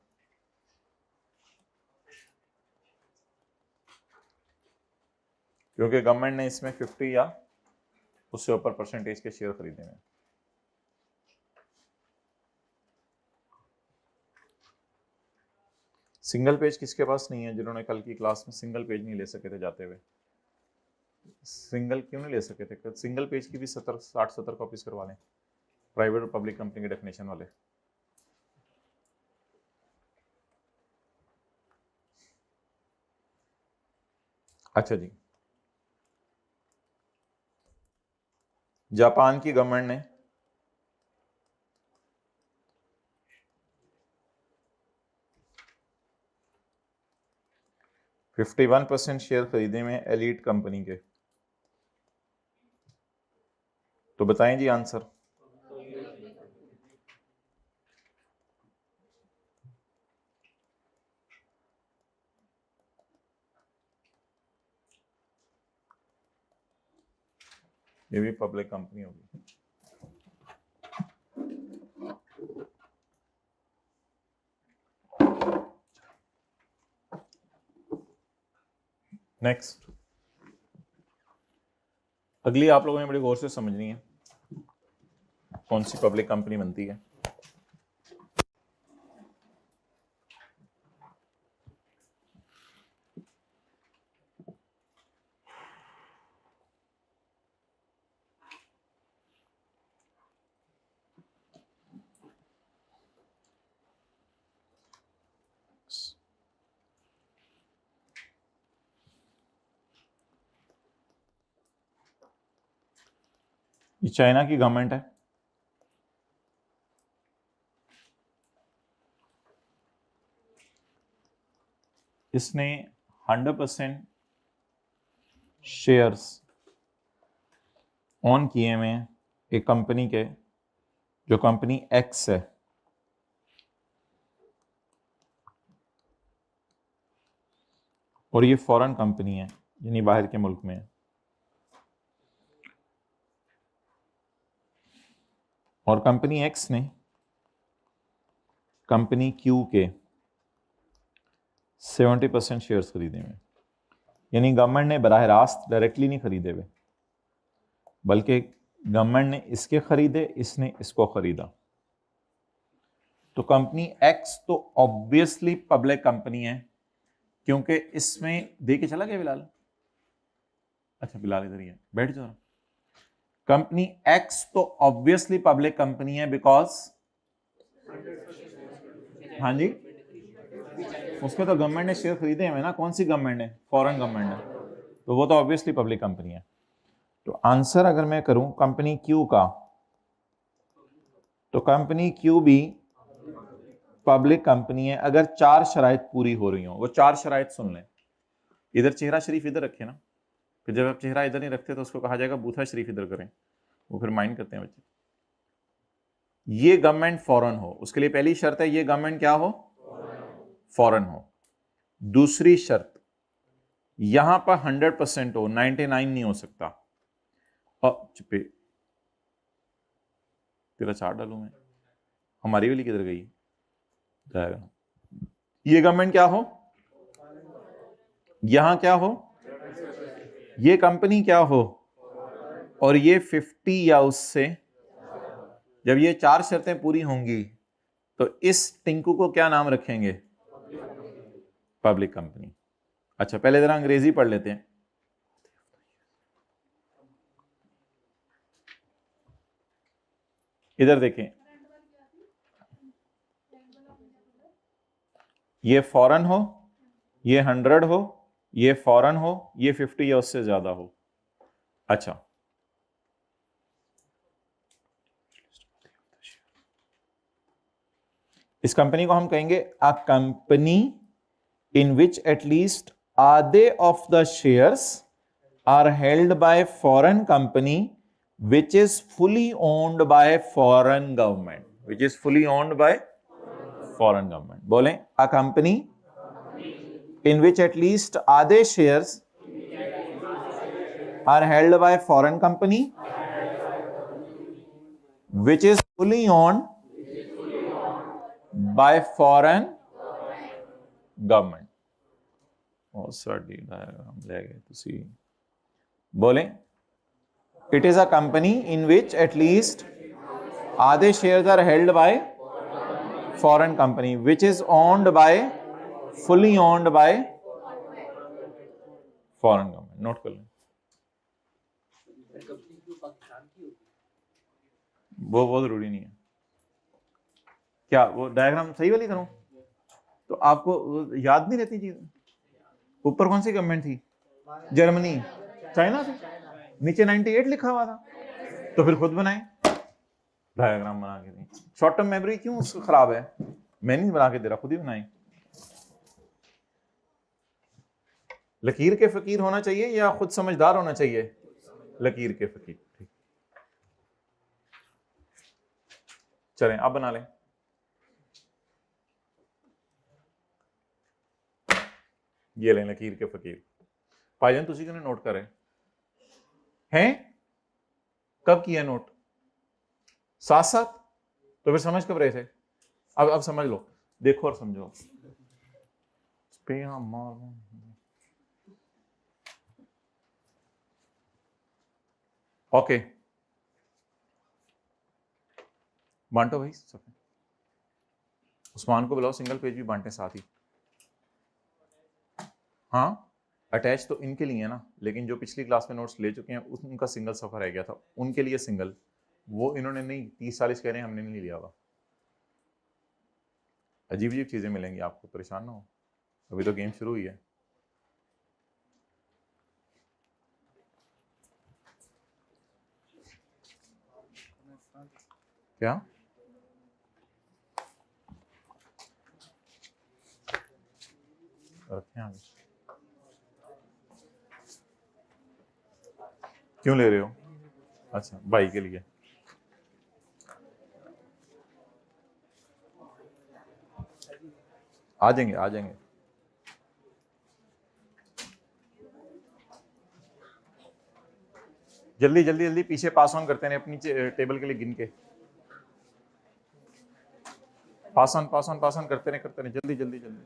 क्योंकि गवर्नमेंट ने इसमें 50 या उससे ऊपर परसेंटेज के शेयर खरीदे हैं। सिंगल पेज किसके पास नहीं है, जिन्होंने कल की क्लास में सिंगल पेज नहीं ले सके थे जाते हुए, सिंगल क्यों नहीं ले सके थे, सिंगल पेज की भी 60-70 कॉपीज करवा लें, प्राइवेट और पब्लिक कंपनी के डेफिनेशन वाले। अच्छा जी, जापान की गवर्नमेंट ने 51% शेयर खरीदे में एलीट कंपनी के। तो बताएं जी आंसर, ये भी पब्लिक कंपनी होगी। नेक्स्ट, अगली आप लोगों ने बड़ी गौर से समझनी है, कौन सी पब्लिक कंपनी बनती है। ये चाइना की गवर्नमेंट है, इसने 100% शेयर्स ऑन किए हुए हैं एक कंपनी के, जो कंपनी एक्स है, और ये फॉरेन कंपनी है यानी बाहर के मुल्क में है, और कंपनी एक्स ने कंपनी क्यू के 70% शेयर्स खरीदे हुए, यानी गवर्नमेंट ने बराह रास्त डायरेक्टली नहीं खरीदे हुए, बल्कि गवर्नमेंट ने इसके खरीदे, इसने इसको खरीदा। तो कंपनी एक्स तो ऑब्वियसली पब्लिक कंपनी है, क्योंकि इसमें दे के चला गया बिलाल। अच्छा बिलाल इधर ही है, बैठ जाओ। कंपनी एक्स तो ऑब्वियसली पब्लिक कंपनी है बिकॉज, हाँ जी, उसके तो गवर्नमेंट ने शेयर खरीदे हैं ना। कौन सी गवर्नमेंट है? फॉरेन गवर्नमेंट है, तो वो तो ऑब्वियसली पब्लिक कंपनी है। तो आंसर अगर मैं करूं कंपनी क्यू का, तो कंपनी क्यू भी पब्लिक कंपनी है अगर 4 शराइत पूरी हो रही हो। वो 4 शराइत सुन लें। इधर चेहरा शरीफ इधर रखे ना, फिर जब आप चेहरा इधर नहीं रखते तो उसको कहा जाएगा बूथा शरीफ इधर करें, वो फिर माइंड करते हैं बच्चे। ये गवर्नमेंट फॉरेन हो, उसके लिए पहली शर्त है ये गवर्नमेंट क्या हो? फॉरेन हो। दूसरी शर्त, यहां पर 100% हो, 99 नहीं हो सकता। चुपे, तेरा चार्ट डालू मैं, हमारी वाली किधर गई? जाएगा। ये गवर्नमेंट क्या हो? यहां क्या हो? ये कंपनी क्या हो? और ये 50 या उससे। जब ये 4 शर्तें पूरी होंगी तो इस टिंकू को क्या नाम रखेंगे? Public company. अच्छा पहले जरा अंग्रेजी पढ़ लेते हैं। इधर देखें, ये फॉरेन हो, ये 100 हो, ये फॉरेन हो, ये 50 या उससे ज्यादा हो। अच्छा इस कंपनी को हम कहेंगे a company in which at least आधे of the shares are held by foreign company which is fully owned by foreign government, which is fully owned by foreign government. बोलें, a company in which at least आधे shares are held by foreign company which is fully owned by foreign government। साडी diagram ले गए तुसी। बोलें, it is a company in which at least आधे shares are held by foreign company which is owned by, fully owned by foreign government। Note कर लें, वो जरूरी नहीं है। क्या वो डायग्राम सही वाली करूं तो आपको याद नहीं रहती चीज? ऊपर कौन सी गवर्नमेंट थी? जर्मनी, चाइना से, नीचे 98 लिखा हुआ था, तो फिर खुद बनाए डायग्राम बना के दी। शॉर्ट टर्म मेमोरी क्यों खराब है? मैं नहीं बना के दे रहा, खुद ही बनाई। लकीर के फकीर होना चाहिए या खुद समझदार होना चाहिए? लकीर के फकीर। ठीक, चलें अब बना लें। ये लें लकीर के फकीर। भाईजान तुसी क्यों नोट कर रहे हैं? कब किया नोट? साथ साथ, तो फिर समझ कब रहे थे? अब समझ लो, देखो और समझो। ओके बांटो भाई सब। उस्मान को बुलाओ, सिंगल पेज भी बांटे साथ ही। हाँ अटैच तो इनके लिए है ना, लेकिन जो पिछली क्लास में नोट्स ले चुके हैं उनका सिंगल सफर रह गया था, उनके लिए सिंगल। वो इन्होंने नहीं 30-40 कह रहे हैं, हमने नहीं लिया हुआ। अजीब अजीब चीजें मिलेंगी आपको, परेशान ना हो, अभी तो गेम शुरू हुई है। क्या रखें आगे? क्यों ले रहे हो? अच्छा, भाई के लिए। आ जाएंगे आ जाएंगे। जल्दी जल्दी जल्दी पीछे पास ऑन करते हैं अपनी टेबल के लिए गिन के। पास ऑन करते रहे जल्दी जल्दी जल्दी।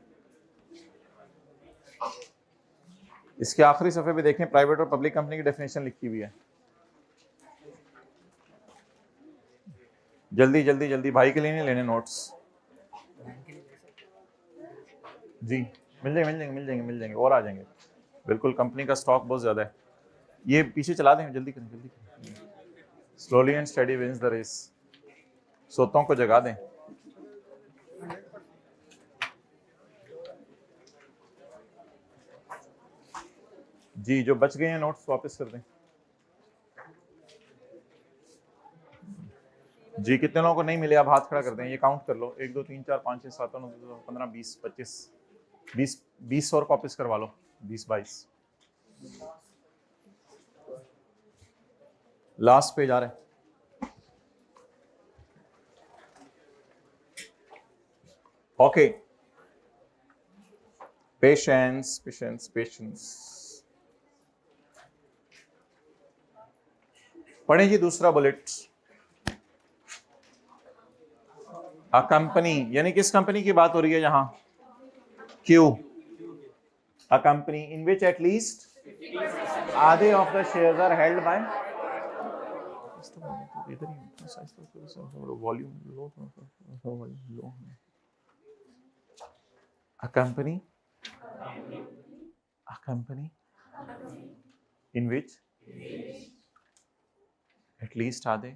इसके आखिरी सफे पे देखें, प्राइवेट और पब्लिक कंपनी की डेफिनेशन लिखी हुई है। जल्दी जल्दी जल्दी, भाई के लिए नहीं लेने नोट्स। जी मिल जाएंगे मिल जाएंगे मिल जाएंगे मिल जाएंगे और आ जाएंगे। बिल्कुल, कंपनी का स्टॉक बहुत ज्यादा है। ये पीछे चला दें, जल्दी करें जल्दी करें। Slowly and study wins the race. सोतों को जगा दें। जी, जो बच गए हैं नोट्स वापस कर दें। जी, कितने लोगों को नहीं मिले? आप हाथ खड़ा कर दें, ये काउंट कर लो। 1 2 3 4 5 6 7 8 9 15 20 25 20 और कॉपीज करवा लो। 20 22 लास्ट पेज आ रहा है। Okay, patience patience patience. पढ़ें जी दूसरा बुलेट। अ कंपनी, यानी किस कंपनी की बात हो रही है यहां? क्यू। A company in which at least आधे of the shares are held by, volume लो। A company in which at least आधे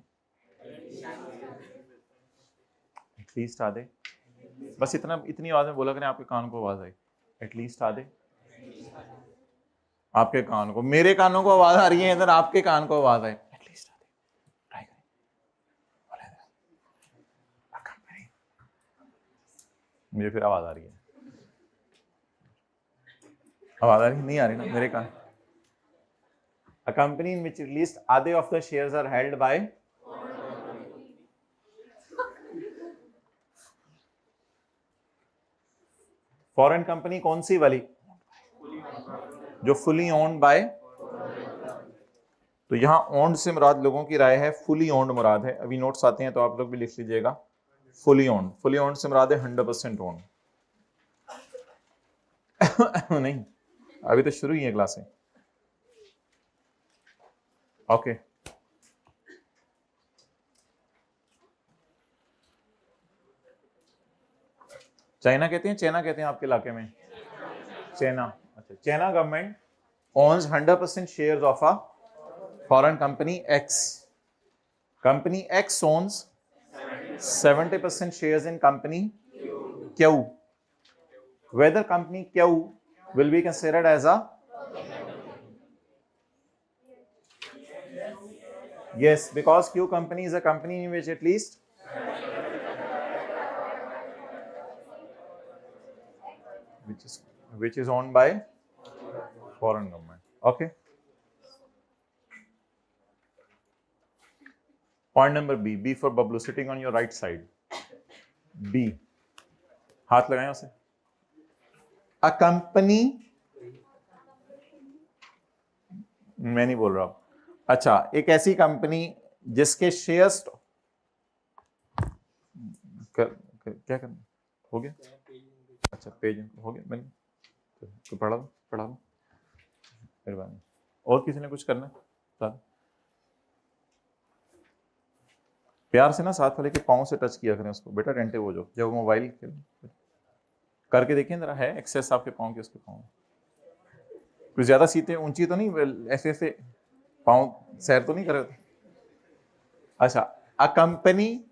बस इतनी आवाज में बोला करें, आपके कान को आवाज आई। एटलीस्ट आधे, आपके कान को, मेरे कानों को आवाज आ रही है इधर, आपके कान को आवाज आई। एटलीस्ट आधे ट्राई करें। मुझे फिर आवाज आ रही है, आवाज आ रही नहीं आ रही ना मेरे कान। A company in which at least आधे of the shares are held by foreign company. कौन सी वाली? जो फुली ओन्ड बाय। तो यहां ओन्ड से मुराद लोगों की राय है फुली ओन्ड मुराद है। अभी नोट्स आते हैं तो आप लोग भी लिख लीजिएगा। फुली ओन्ड से मुराद है 100% ओन्ड। नहीं, अभी तो शुरू ही है क्लासें। ओके, चाइना कहते हैं आपके इलाके में? चाइना। अच्छा, China government owns 100% shares of a foreign company X. Company X owns 70% shares in company Q. Whether company Q will be considered as a, yes, because Q company is a company in which at least which is owned by foreign government. Okay. Point number B. B for Bablu, sitting on your right side. B. हाथ लगाएं उसे। A company, मैं नहीं बोल रहा हूं। अच्छा, एक ऐसी कंपनी जिसके शेयर्स क्या करना हो गया? अच्छा, पेज हो गया, मैंने तो पढ़ा दो मेहरबानी। और किसी ने कुछ करना है? प्यार से ना साथ वाले के पाँव से टच किया करें उसको। बेटा टेंटिव हो जाओ। जब मोबाइल करके देखें जरा, है एक्सेस आपके पाँव के? उसके पाँव कुछ ज्यादा सीते ऊंची तो नहीं, ऐसे ऐसे पाँव सैर तो नहीं कर रहे? अच्छा, a company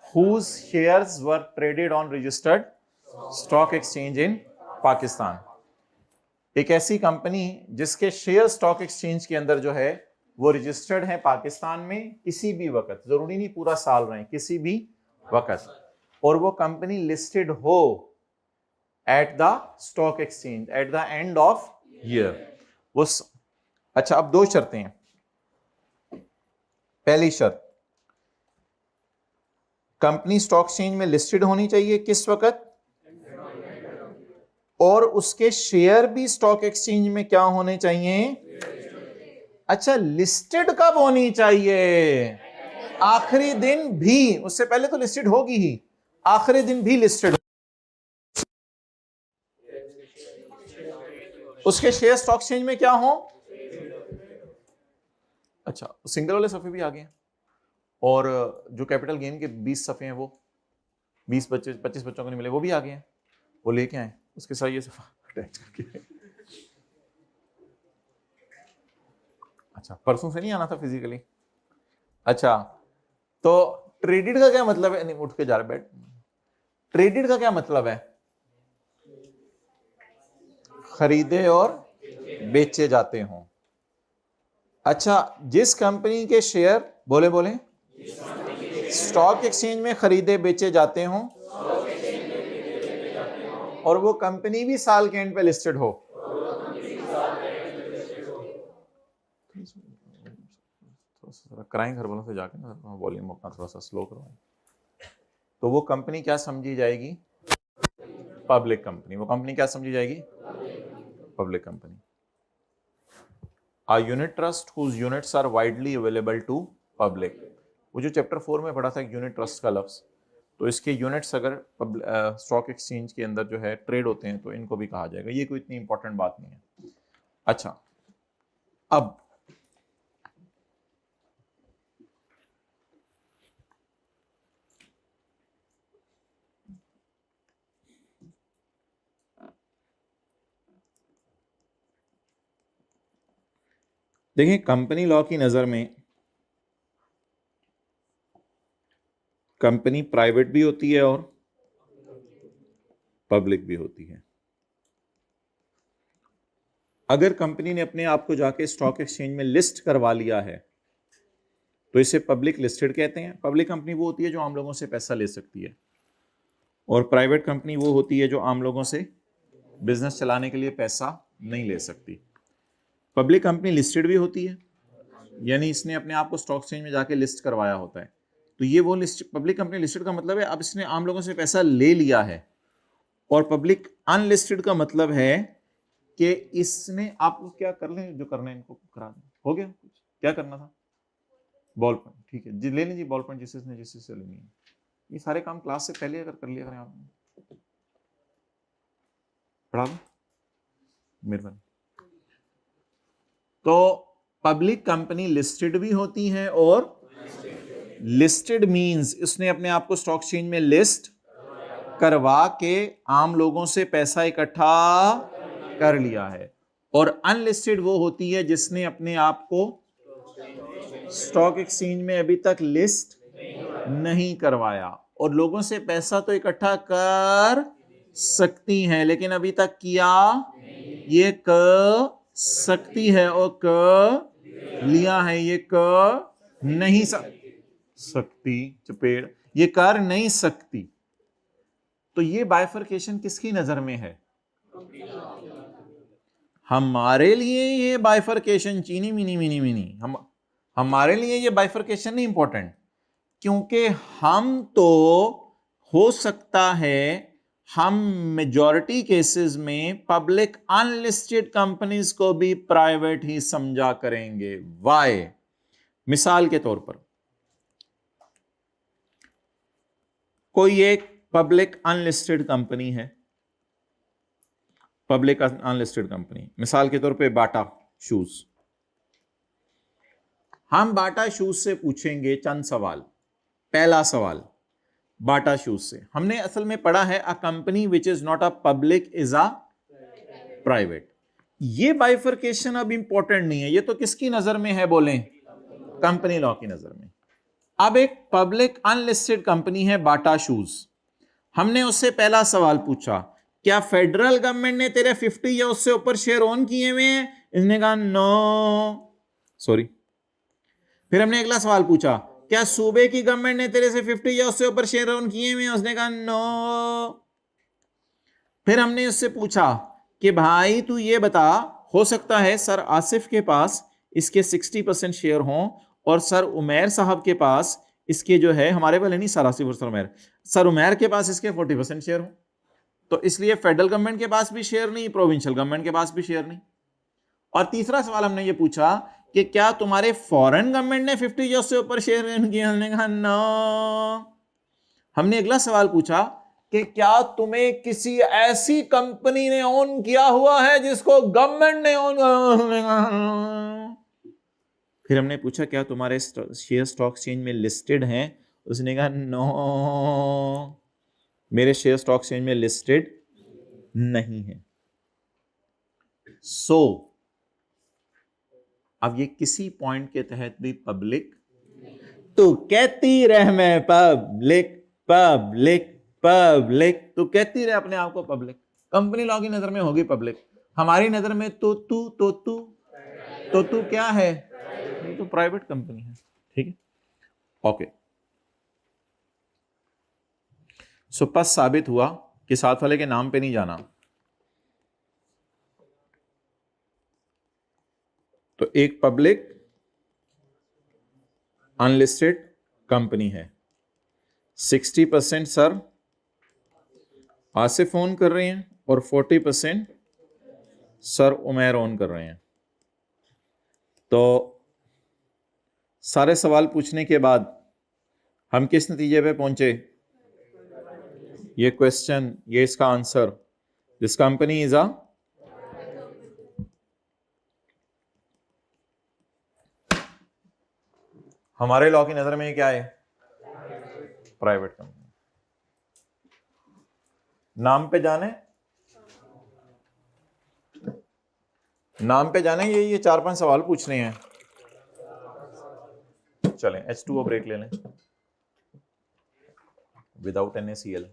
whose shares were traded on registered stock exchange in Pakistan. एक ऐसी कंपनी जिसके शेयर स्टॉक एक्सचेंज के अंदर जो है वो रजिस्टर्ड है पाकिस्तान में, किसी भी वक्त, जरूरी नहीं पूरा साल रहे, किसी भी वक्त, और वो कंपनी लिस्टेड हो at the stock exchange at the end of year. अच्छा, अब दो शर्तें हैं। पहली शर्त, कंपनी स्टॉक एक्सचेंज में लिस्टेड होनी चाहिए किस वक्त, और उसके शेयर भी स्टॉक एक्सचेंज में क्या होने चाहिए। अच्छा, लिस्टेड कब होनी चाहिए, आखिरी दिन भी, उससे पहले तो लिस्टेड होगी ही, आखिरी दिन भी लिस्टेड, उसके शेयर स्टॉक एक्सचेंज में क्या हो। अच्छा, सिंगल वाले सफे भी आ गए हैं, और जो कैपिटल गेन के 20 सफे हैं वो 25 बच्चों को नहीं मिले, वो भी आ गए हैं, वो लेके आए, उसके साथ ये सफा अटैच करके। अच्छा, परसों से नहीं आना था फिजिकली। अच्छा, तो ट्रेडेड का क्या मतलब है, नहीं उठ के जा रहे बैठ, ट्रेडेड का क्या मतलब है, खरीदे और बेचे जाते हों। अच्छा, जिस कंपनी के शेयर बोले स्टॉक एक्सचेंज में खरीदे बेचे जाते हों और वो कंपनी भी साल के एंड पे लिस्टेड हो, कराएं घर वालों से जाके ना, वॉल्यूम अपना थोड़ा सा स्लो करवाएं, तो वो कंपनी क्या समझी जाएगी, पब्लिक कंपनी। वो कंपनी क्या समझी जाएगी, public company. A unit trust whose units are widely available to public। वो जो चैप्टर 4 में पढ़ा था यूनिट ट्रस्ट का लफ्ज, तो इसके यूनिट्स अगर स्टॉक एक्सचेंज के अंदर जो है ट्रेड होते हैं तो इनको भी कहा जाएगा, ये कोई इतनी इंपॉर्टेंट बात नहीं है। अच्छा, अब देखिए, कंपनी लॉ की नजर में कंपनी प्राइवेट भी होती है और पब्लिक भी होती है। अगर कंपनी ने अपने आप को जाके स्टॉक एक्सचेंज में लिस्ट करवा लिया है तो इसे पब्लिक लिस्टेड कहते हैं। पब्लिक कंपनी वो होती है जो आम लोगों से पैसा ले सकती है, और प्राइवेट कंपनी वो होती है जो आम लोगों से बिजनेस चलाने के लिए पैसा नहीं ले सकती। पब्लिक कंपनी लिस्टेड भी होती है, यानी इसने अपने आप को स्टॉक एक्सचेंज में जाके लिस्ट करवाया होता है, तो ये वो लिस्ट, पब्लिक कंपनी लिस्टेड का मतलब है अब इसने आम लोगों से पैसा ले लिया है। और पब्लिक अनलिस्टेड का मतलब है कि इसने, आप क्या कर लें जो करना है इनको करा दें, हो गया, कुछ क्या करना था, बॉल पॉइंट, ठीक है जी, ले लीजिए बॉल पॉइंट जिससे लेनी है। ये सारे काम क्लास से पहले अगर कर लिया करें आपने, पढ़ा दो मेहरबानी। तो पब्लिक कंपनी लिस्टेड भी होती है, और लिस्टेड मींस उसने अपने आप को स्टॉक एक्सचेंज में लिस्ट करवा के आम लोगों से पैसा इकट्ठा कर लिया है। और अनलिस्टेड वो होती है जिसने अपने आप को स्टॉक एक्सचेंज में अभी तक लिस्ट नहीं करवाया, और लोगों से पैसा तो इकट्ठा कर सकती है लेकिन अभी तक किया, ये कर सकती है और कर लिया है, ये कर नहीं सकती, चपेड़, ये कर नहीं सकती। तो ये बाइफरकेशन किसकी नजर में है, हमारे लिए ये बाइफरकेशन चीनी मिनी मिनी मिनी, हमारे लिए ये बाइफरकेशन नहीं इंपॉर्टेंट, क्योंकि हम तो हो सकता है हम मेजॉरिटी केसेस में पब्लिक अनलिस्टेड कंपनीज को भी प्राइवेट ही समझा करेंगे। वाई? मिसाल के तौर पर कोई एक पब्लिक अनलिस्टेड कंपनी है, पब्लिक अनलिस्टेड कंपनी, मिसाल के तौर पे बाटा शूज। हम बाटा शूज से पूछेंगे चंद सवाल। पहला सवाल बाटा शूज से, हमने असल में पढ़ा है a company which is not a public is a private. ये बाइफरकेशन अब इंपॉर्टेंट नहीं है, ये तो किसकी नजर में है बोलें, कंपनी लॉ की नजर में। अब एक पब्लिक अनलिस्टेड कंपनी है बाटा शूज, हमने उससे पहला सवाल पूछा क्या फेडरल गवर्नमेंट ने तेरे 50 या उससे ऊपर शेयर ओन किए हुए हैं, इसने कहा नो सॉरी। फिर हमने अगला सवाल पूछा क्या सूबे की गवर्नमेंट ने तेरे से 50 या उससे ऊपर शेयर ओन किए हुए हैं, उसने कहा नो। फिर हमने उससे पूछा कि भाई तू ये बता, हो सकता है सर आसिफ के पास इसके 60% शेयर हों और सर उमेर साहब के पास इसके जो है, हमारे वाले नहीं, सर आसिफ और सर उमेर के पास इसके 40% शेयर हो, तो इसलिए फेडरल गवर्नमेंट के पास भी शेयर नहीं, प्रोविंशियल गवर्नमेंट के पास भी शेयर नहीं। और तीसरा सवाल हमने ये पूछा कि क्या तुम्हारे फॉरेन गवर्नमेंट ने 50 से ऊपर शेयर किया? हमने कहा नो। हमने अगला सवाल पूछा कि क्या तुम्हें किसी ऐसी कंपनी ने ओन किया हुआ है जिसको गवर्नमेंट ने ओन? फिर हमने पूछा क्या तुम्हारे शेयर स्टॉक एक्सचेंज में लिस्टेड हैं? उसने कहा नो, मेरे शेयर स्टॉक एक्सचेंज में लिस्टेड नहीं है। सो अब ये किसी पॉइंट के तहत भी पब्लिक, तो कहती रह मैं पब्लिक पब्लिक पब्लिक, तो कहती रहे अपने आप को पब्लिक। कंपनी लॉ की नजर में होगी पब्लिक, हमारी नजर में तो तू क्या है? तो प्राइवेट कंपनी है। ठीक है, ओके। सो बस साबित हुआ कि साथ वाले के नाम पे नहीं जाना। तो एक पब्लिक अनलिस्टेड कंपनी है, 60% सर आसिफ ओन कर रहे हैं और 40% सर उमेर ओन कर रहे हैं। तो सारे सवाल पूछने के बाद हम किस नतीजे पे पहुंचे? ये क्वेश्चन, ये इसका answer, this company is a हमारे लॉ की नजर में ये क्या है? Private company. नाम पे जाने, नाम पे जाने, ये 4-5 सवाल पूछने हैं। चलें H2O ब्रेक ले लें विदाउट NaCl।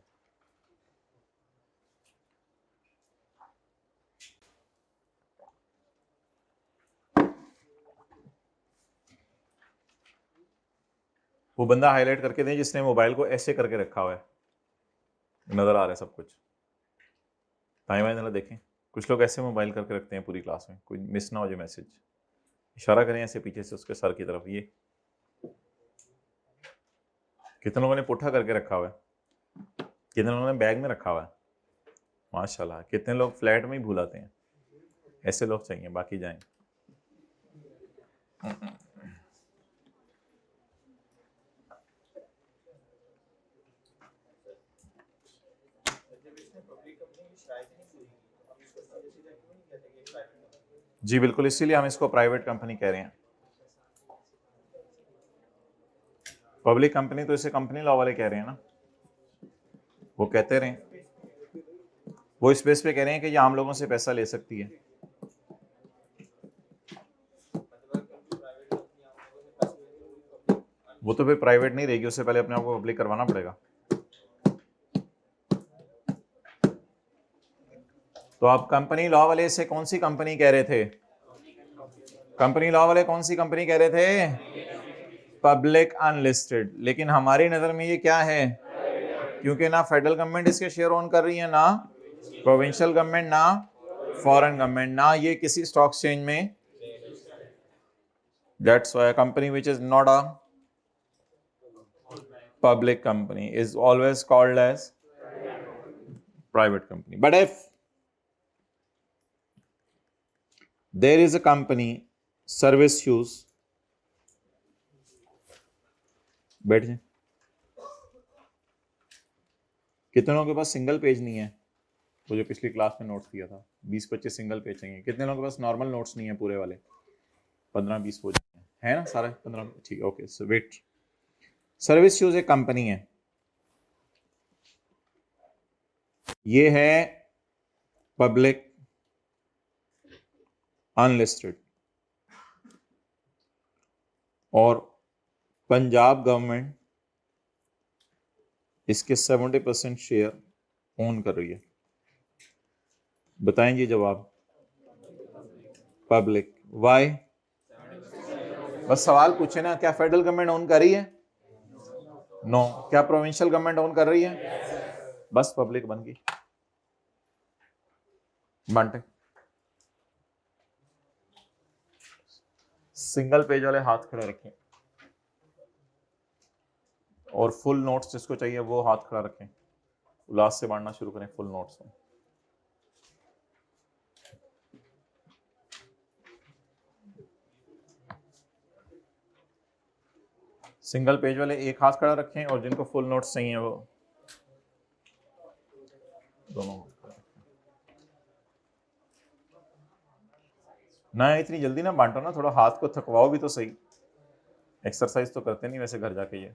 वो बंदा हाईलाइट करके दें जिसने मोबाइल को ऐसे करके रखा हुआ है, नजर आ रहा है सब कुछ। टाइम है, जरा देखें। कुछ लोग ऐसे मोबाइल करके रखते हैं पूरी क्लास में, कोई मिस ना हो जाए मैसेज। इशारा करें ऐसे पीछे से उसके सर की तरफ। ये कितने लोगों ने पुट्ठा करके रखा हुआ है? कितने लोगों ने बैग में रखा हुआ है? माशाल्लाह। कितने लोग फ्लैट में ही भूलाते हैं? ऐसे लोग चाहिए, बाकी जाएं। जी बिल्कुल, इसीलिए हम इसको प्राइवेट कंपनी कह रहे हैं। पब्लिक कंपनी तो इसे कंपनी लॉ वाले कह रहे हैं ना, वो कहते रहे, वो इस बेस पे कह रहे हैं कि ये आम लोगों से पैसा ले सकती है। वो तो फिर प्राइवेट नहीं रहेगी, उससे पहले अपने आप को पब्लिक करवाना पड़ेगा। तो आप कंपनी लॉ वाले से कौन सी कंपनी कह रहे थे? कंपनी लॉ वाले कौन सी कंपनी कह रहे थे? Public unlisted. लेकिन हमारी नजर में ये क्या है? क्योंकि ना फेडरल गवर्नमेंट इसके शेयर ओन कर रही है, ना प्रोविंशियल गवर्नमेंट, ना फॉरेन गवर्नमेंट, ना ये किसी स्टॉक एक्सचेंज में। That's why company which is not a public company is always called as private company. But if there is a company service use, बैठ जाए। कितने लोगों के पास सिंगल पेज नहीं है? वो जो पिछली क्लास में नोट्स दिया था, 20-25 सिंगल पेज चाहिए। कितने लोगों के पास नॉर्मल नोट्स नहीं है पूरे वाले? 15-20 हो जाए है ना सारे 15? ठीक है, ओके। सो वेट, सर्विस यूज एक कंपनी है, ये है पब्लिक अनलिस्टेड, और पंजाब गवर्नमेंट इसके 70% शेयर ओन कर रही है। बताएंगे जवाब? पब्लिक। वाई? बस सवाल पूछे ना, क्या फेडरल गवर्नमेंट ओन कर रही है? नो। क्या प्रोविंशियल गवर्नमेंट ओन कर रही है? बस पब्लिक बन गई। बांटे। सिंगल पेज वाले हाथ खड़े रखें। और फुल नोट्स जिसको चाहिए वो हाथ खड़ा रखें, लास्ट से बांटना शुरू करें फुल नोट्स में। सिंगल पेज वाले एक हाथ खड़ा रखें और जिनको फुल नोट्स चाहिए वो दोनों हाथ खड़ा रखें। ना इतनी जल्दी ना बांटो ना, थोड़ा हाथ को थकवाओ भी तो सही, एक्सरसाइज तो करते नहीं वैसे घर जाके ये।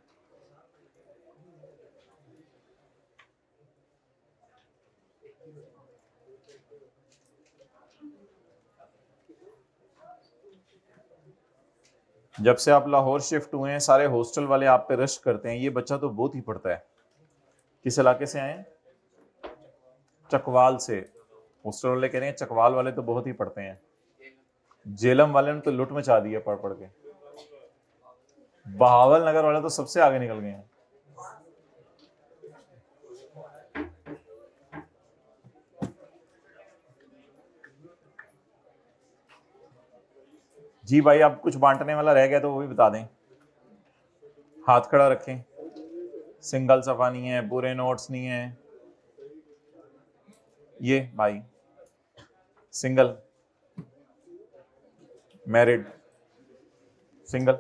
जब से आप लाहौर शिफ्ट हुए हैं सारे हॉस्टल वाले आप पे रश करते हैं, ये बच्चा तो बहुत ही पढ़ता है। किस इलाके से आए हैं? चकवाल से। हॉस्टल वाले कह रहे हैं चकवाल वाले तो बहुत ही पढ़ते हैं। जेलम वाले ने तो लुट मचा दी है पढ़ पढ़ के। बहावल नगर वाले तो सबसे आगे निकल गए हैं। जी भाई, आप कुछ बांटने वाला रह गया तो वो भी बता दें। हाथ खड़ा रखें। सिंगल सफा नहीं है, पूरे नोट्स नहीं है। ये भाई single, married, single,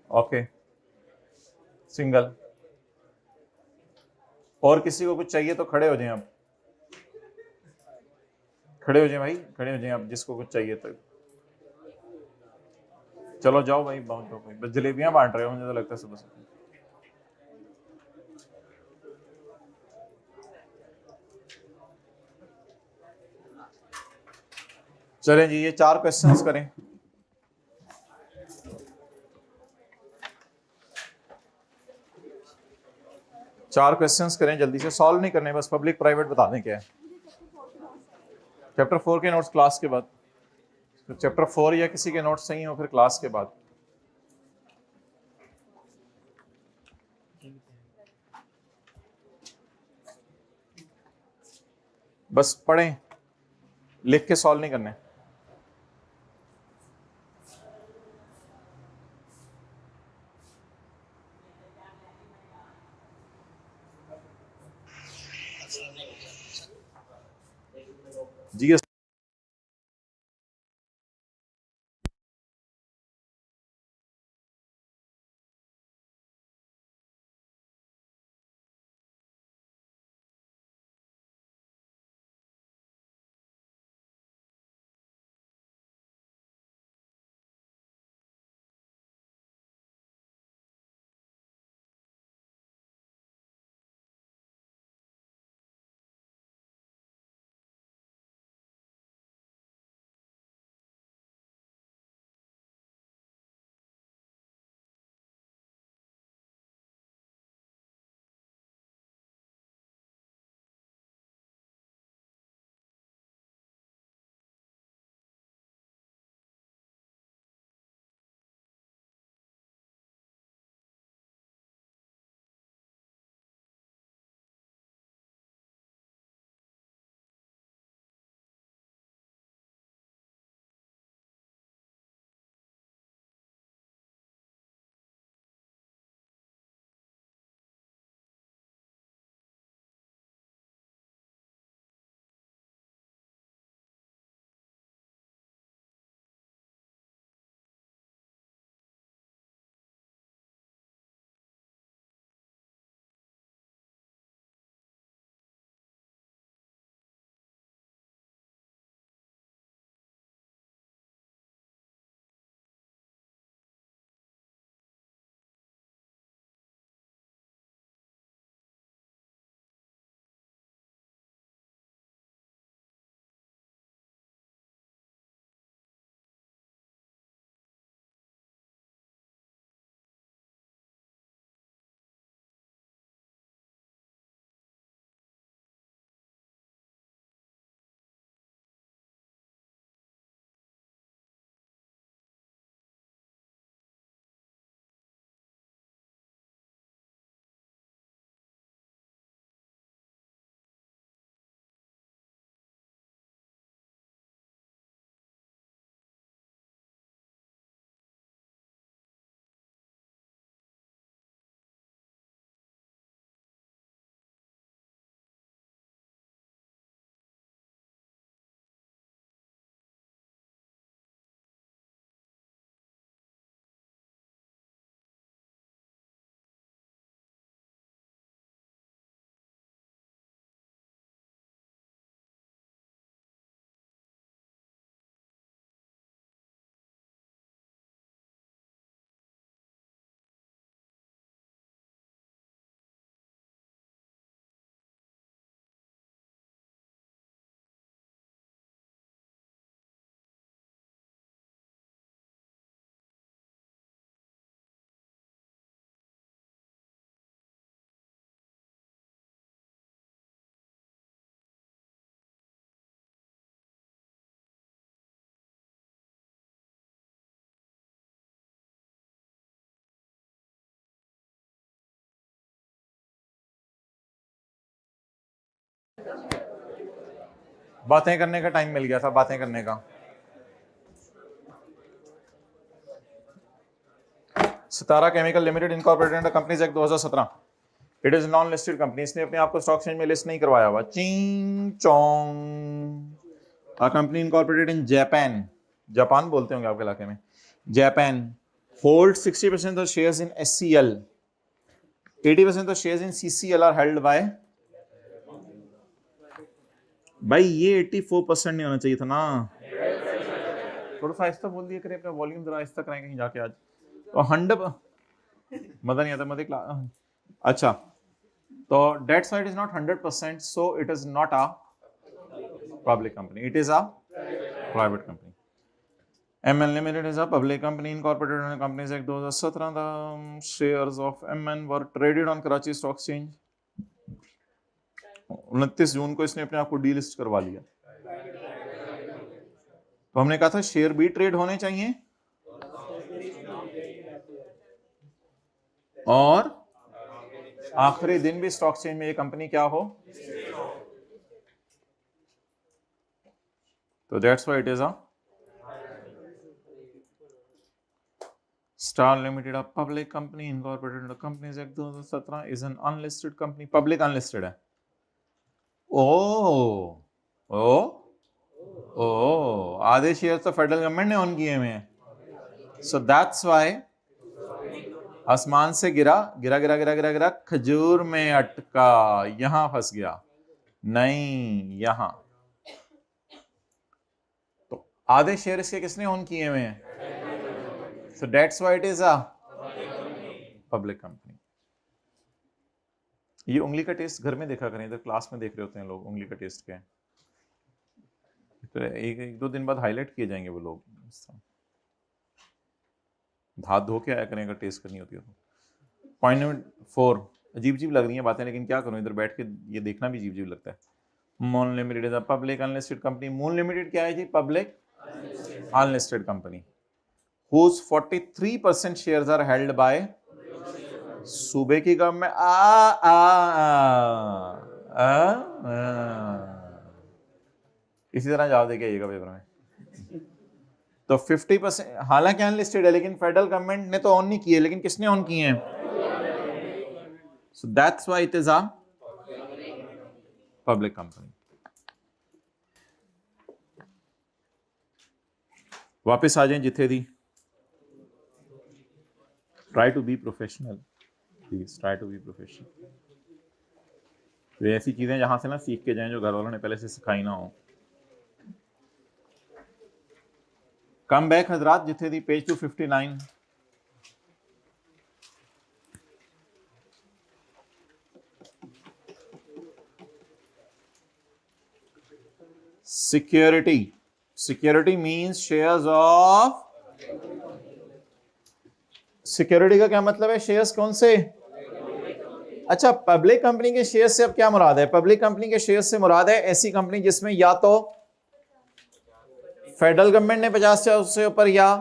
okay, single. और किसी को कुछ चाहिए तो खड़े हो जाएं आप, खड़े हो जाएं भाई, खड़े हो जाएं आप, जिसको कुछ चाहिए तो। चलो जाओ भाई, पहुंचो भाई, बस जलेबियां बांट रहे हो मुझे तो लगता है सुबह से। चलें जी, ये 4 क्वेश्चंस करें। चार क्वेश्चंस करें, जल्दी से सॉल्व नहीं करने, बस पब्लिक प्राइवेट बता दें क्या है। चैप्टर 4 के नोट्स क्लास के बाद, तो चैप्टर 4 या किसी के नोट्स सही हो फिर क्लास के बाद। बस पढ़ें, लिख के सॉल्व नहीं करने। जी बातें करने का टाइम मिल गया था, बातें करने का। Sitara chemical limited incorporated companies act 2017, it is non listed company. इसने अपने आप को स्टॉक एक्सचेंज में लिस्ट नहीं करवाया हुआ। Ching Chong, a company incorporated in Japan, Japan बोलते होंगे आपके इलाके में, Japan, hold 60% of shares in SCL, 80% of shares in CCL are held by. भाई ये 84% नहीं होना चाहिए था ना, थोड़ा सा आहिस्ता बोल दिया करें, अपना वॉल्यूम जरा आहिस्ता कराएं कहीं जाके आज। तो 100 मजा नहीं आता मजे क्लास। अच्छा, तो debt side is not 100%, so it is not a public company, it is a private company. MN Limited is a public company incorporated in Companies Act 2017. The shares of MN were traded on Karachi Stock Exchange. 29 जून को इसने अपने आप को delist करवा लिया। तो हमने कहा था शेयर भी ट्रेड होने चाहिए और आखिरी दिन भी स्टॉक एक्सचेंज में ये कंपनी क्या हो, तो that's why it is a Star Limited, a public company incorporated under Companies Act 2017, is an unlisted company. Public unlisted है। आधे शेयर तो फेडरल गवर्नमेंट ने ऑन किए हुए हैं। सो दैट्स व्हाई आसमान से गिरा गिरा गिरा गिरा गिरा गिरा, खजूर में अटका, यहां फंस गया नहीं, यहां। तो आधे शेयर इसके किसने ऑन किए हुए हैं? So that's why it is a public company. ये उंगली का टेस्ट घर में देखा करें, इधर क्लास में देख रहे होते हैं लोग उंगली का टेस्ट क्या है, तो एक दो दिन बाद हाईलाइट किए जाएंगे वो लोग, हाथ धो के आया करें अगर टेस्ट करनी होती है तो। पॉइंट नंबर 4, अजीब अजीब लग रही हैं बातें, लेकिन क्या करूं, इधर बैठ के ये देखना भी अजीब अजीब लगता है। Moon limited is a public unlisted company. Moon limited क्या है जी? Public unlisted company whose 43% shares are held by सूबे की गवर्नमेंट। इसी तरह जवाब देके आइएगा पेपर में। तो 50%, हालांकि अनलिस्टेड है लेकिन फेडरल गवर्नमेंट ने तो ऑन नहीं किए, लेकिन किसने ऑन किए हैं? So that's why it is a public company. वापस आ जाएं जिथे थी। Try to be professional, please try to be professional. तो ऐसी चीजें जहां से ना सीख के जाएं जो घर वालों ने पहले से सिखाई ना हो। कम बैक हजरात, जिथे थी page 259। Security, security means shares of, security का क्या मतलब है? शेयर्स कौन से? अच्छा, पब्लिक कंपनी के शेयर से अब क्या मुराद है? पब्लिक कंपनी के शेयर से मुराद है ऐसी कंपनी जिसमें या तो फेडरल गवर्नमेंट ने 50% से ऊपर, या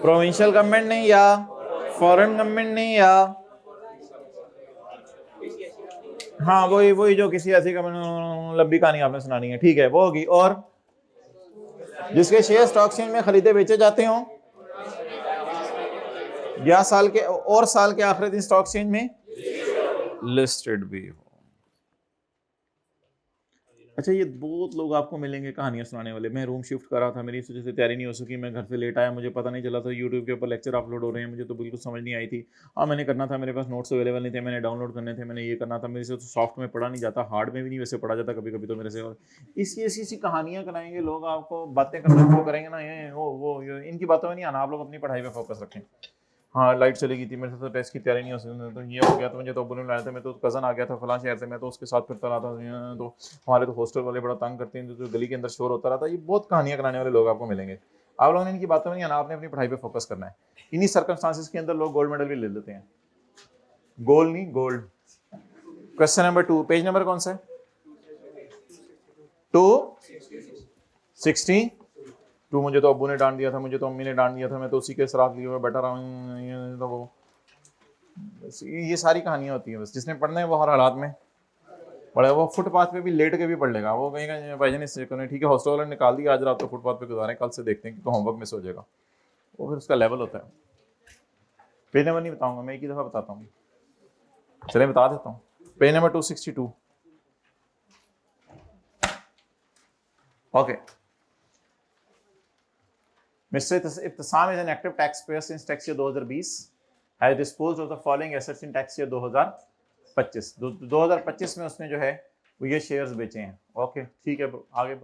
प्रोविंशियल गवर्नमेंट ने, या फॉरेन गवर्नमेंट ने, या हाँ वही वही जो किसी ऐसी लंबी कहानी आपने सुनानी है, ठीक है वो होगी। और जिसके शेयर स्टॉक एक्सचेंज में खरीदे बेचे जाते हों, या साल के आखिरी दिन स्टॉक एक्सचेंज में लिस्टेड भी हो। अच्छा, ये बहुत लोग आपको मिलेंगे कहानियां सुनाने वाले। मैं रूम शिफ्ट कर रहा था, मेरी इस वजह से तैयारी नहीं हो सकी, मैं घर से लेट आया, मुझे पता नहीं चला था यूट्यूब के ऊपर लेक्चर अपलोड हो रहे हैं, मुझे तो बिल्कुल समझ नहीं आई थी। हाँ मैंने करना था, मेरे पास नोट्स अवेलेबल नहीं थे, मैंने डाउनलोड करने थे, मैंने ये करना था, मेरे से तो सॉफ्ट में पढ़ा नहीं जाता, हार्ड में भी नहीं वैसे पढ़ा जाता कभी कभी तो मेरे से। और इसी ऐसी ऐसी कहानियाँ कराएंगे लोग, आपको बातें करना शुरू करेंगे ना, ये वो इनकी बातों में नहीं आना। आप लोग अपनी पढ़ाई पर फोकस रखें। हाँ लाइट चली गई थी, मेरे से तो टेस्ट की तैयारी नहीं हो सकती, तो ये हो गया, तो मुझे तो अब्बू ने लाया था, मैं तो कज़न आ गया था फलां शहर से, मैं तो उसके साथ फिरता रहा था, तो हमारे तो हॉस्टल वाले बड़ा तंग करते हैं, जो गली के अंदर शोर होता रहता है। ये बहुत कहानियाँ कराने वाले लोग आपको मिलेंगे। आप लोगों ने इनकी बातों में नहीं आना, आपने अपनी पढ़ाई पर फोकस करना है। इन्हीं सर्कमस्टांसिस के अंदर लोग गोल्ड मेडल भी ले लेते हैं, गोल्ड नहीं gold. Question number 2, page number कौन सा है? 260। तो मुझे तो अब्बू ने डांट दिया था, मुझे तो अम्मी ने डांट दिया था, मैं तो उसी के सरात लिए हुए बैठा रहा हूँ, तो वो ये सारी कहानियां होती हैं। बस जिसने पढ़ना है वो हर हालात में पढ़ेगा, वो फुटपाथ पे भी लेट के भी पढ़ लेगा, वो कहेगा भाई जान इससे करने ठीक है हॉस्टल वाले निकाल दिया आज रात तो फुटपाथ पे गुजारें, कल से देखते हैं कि होमवर्क मिस हो जाएगा, वो फिर उसका लेवल होता है। पेज नंबर नहीं बताऊंगा मैं, एक ही दफा बताता हूँ, चलिए बता देता हूँ। Page number 262। Okay, Mr. Ibtisam is an active taxpayer since tax year 2020, has disposed of the following assets in tax year 2025। 2025 में उसने जो है वो ये शेयर्स बेचे हैं। ओके ठीक है, आगे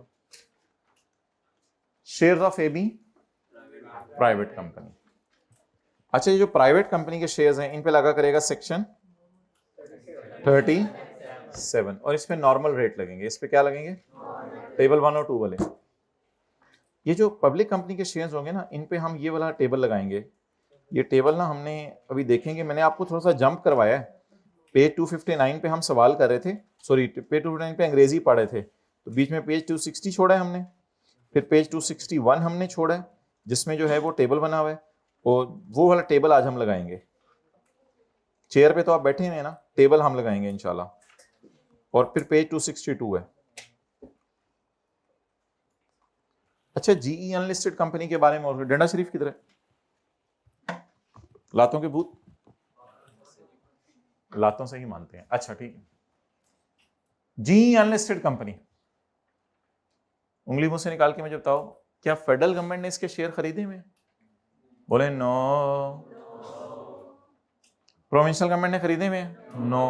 shares of AB private company. अच्छा, ये जो प्राइवेट कंपनी के शेयर्स हैं इन पे लगा करेगा सेक्शन 37 और इसमें नॉर्मल रेट लगेंगे। इस पे क्या लगेंगे? टेबल 1 और 2 वाले। ये जो पब्लिक कंपनी के शेयर्स होंगे ना, इन पे हम ये वाला टेबल लगाएंगे। ये टेबल ना हमने अभी देखेंगे, मैंने आपको थोड़ा सा जंप करवाया है। पेज 259 पे हम सवाल कर रहे थे, सॉरी पेज 259 पे अंग्रेजी पढ़ रहे थे, तो बीच में पेज 260 छोड़ा है हमने, फिर पेज 261 हमने छोड़ा है जिसमें जो है वो टेबल बना हुआ है, और वो वाला टेबल आज हम लगाएंगे। चेयर पे तो आप बैठे हुए हैं ना, टेबल हम लगाएंगे इंशाल्लाह। और फिर पेज 262 है। अच्छा, जीई अनलिस्टेड कंपनी के बारे में, और डंडा शरीफ किधर है? लातों के भूत लातों से ही मानते हैं। अच्छा ठीक है, जीई अनलिस्टेड कंपनी, उंगली मुंह से निकाल के मुझे बताओ, क्या फेडरल गवर्नमेंट ने इसके शेयर खरीदे हुए? बोले नो। प्रोविंशियल गवर्नमेंट ने खरीदे हुए? नो।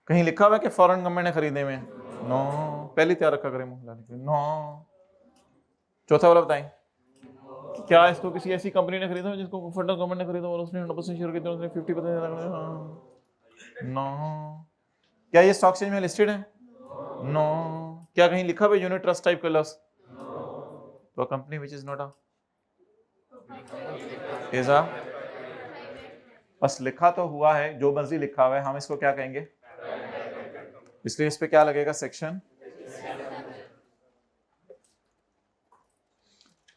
कहीं लिखा हुआ है कि फॉरेन गवर्नमेंट ने खरीदे हुए? नो। पहले तैयार रखा करें मुंह लाने के लिए। नो। चौथा वाला बताएं, क्या इसको किसी ऐसी कंपनी ने खरीदा जिसको फेडरल गवर्नमेंट ने खरीदा और उसने 100% शेयर खरीदे, उसने 50%? नो। क्या ये स्टॉक एक्सचेंज में लिस्टेड है? नो। क्या कहीं लिखा हुआ यूनिट ट्रस्ट टाइप का लॉस? तो कंपनी विच इज नॉट अ बस लिखा तो हुआ है, जो मर्जी लिखा हुआ है, हम इसको क्या कहेंगे? इसलिए इस पे क्या लगेगा? सेक्शन।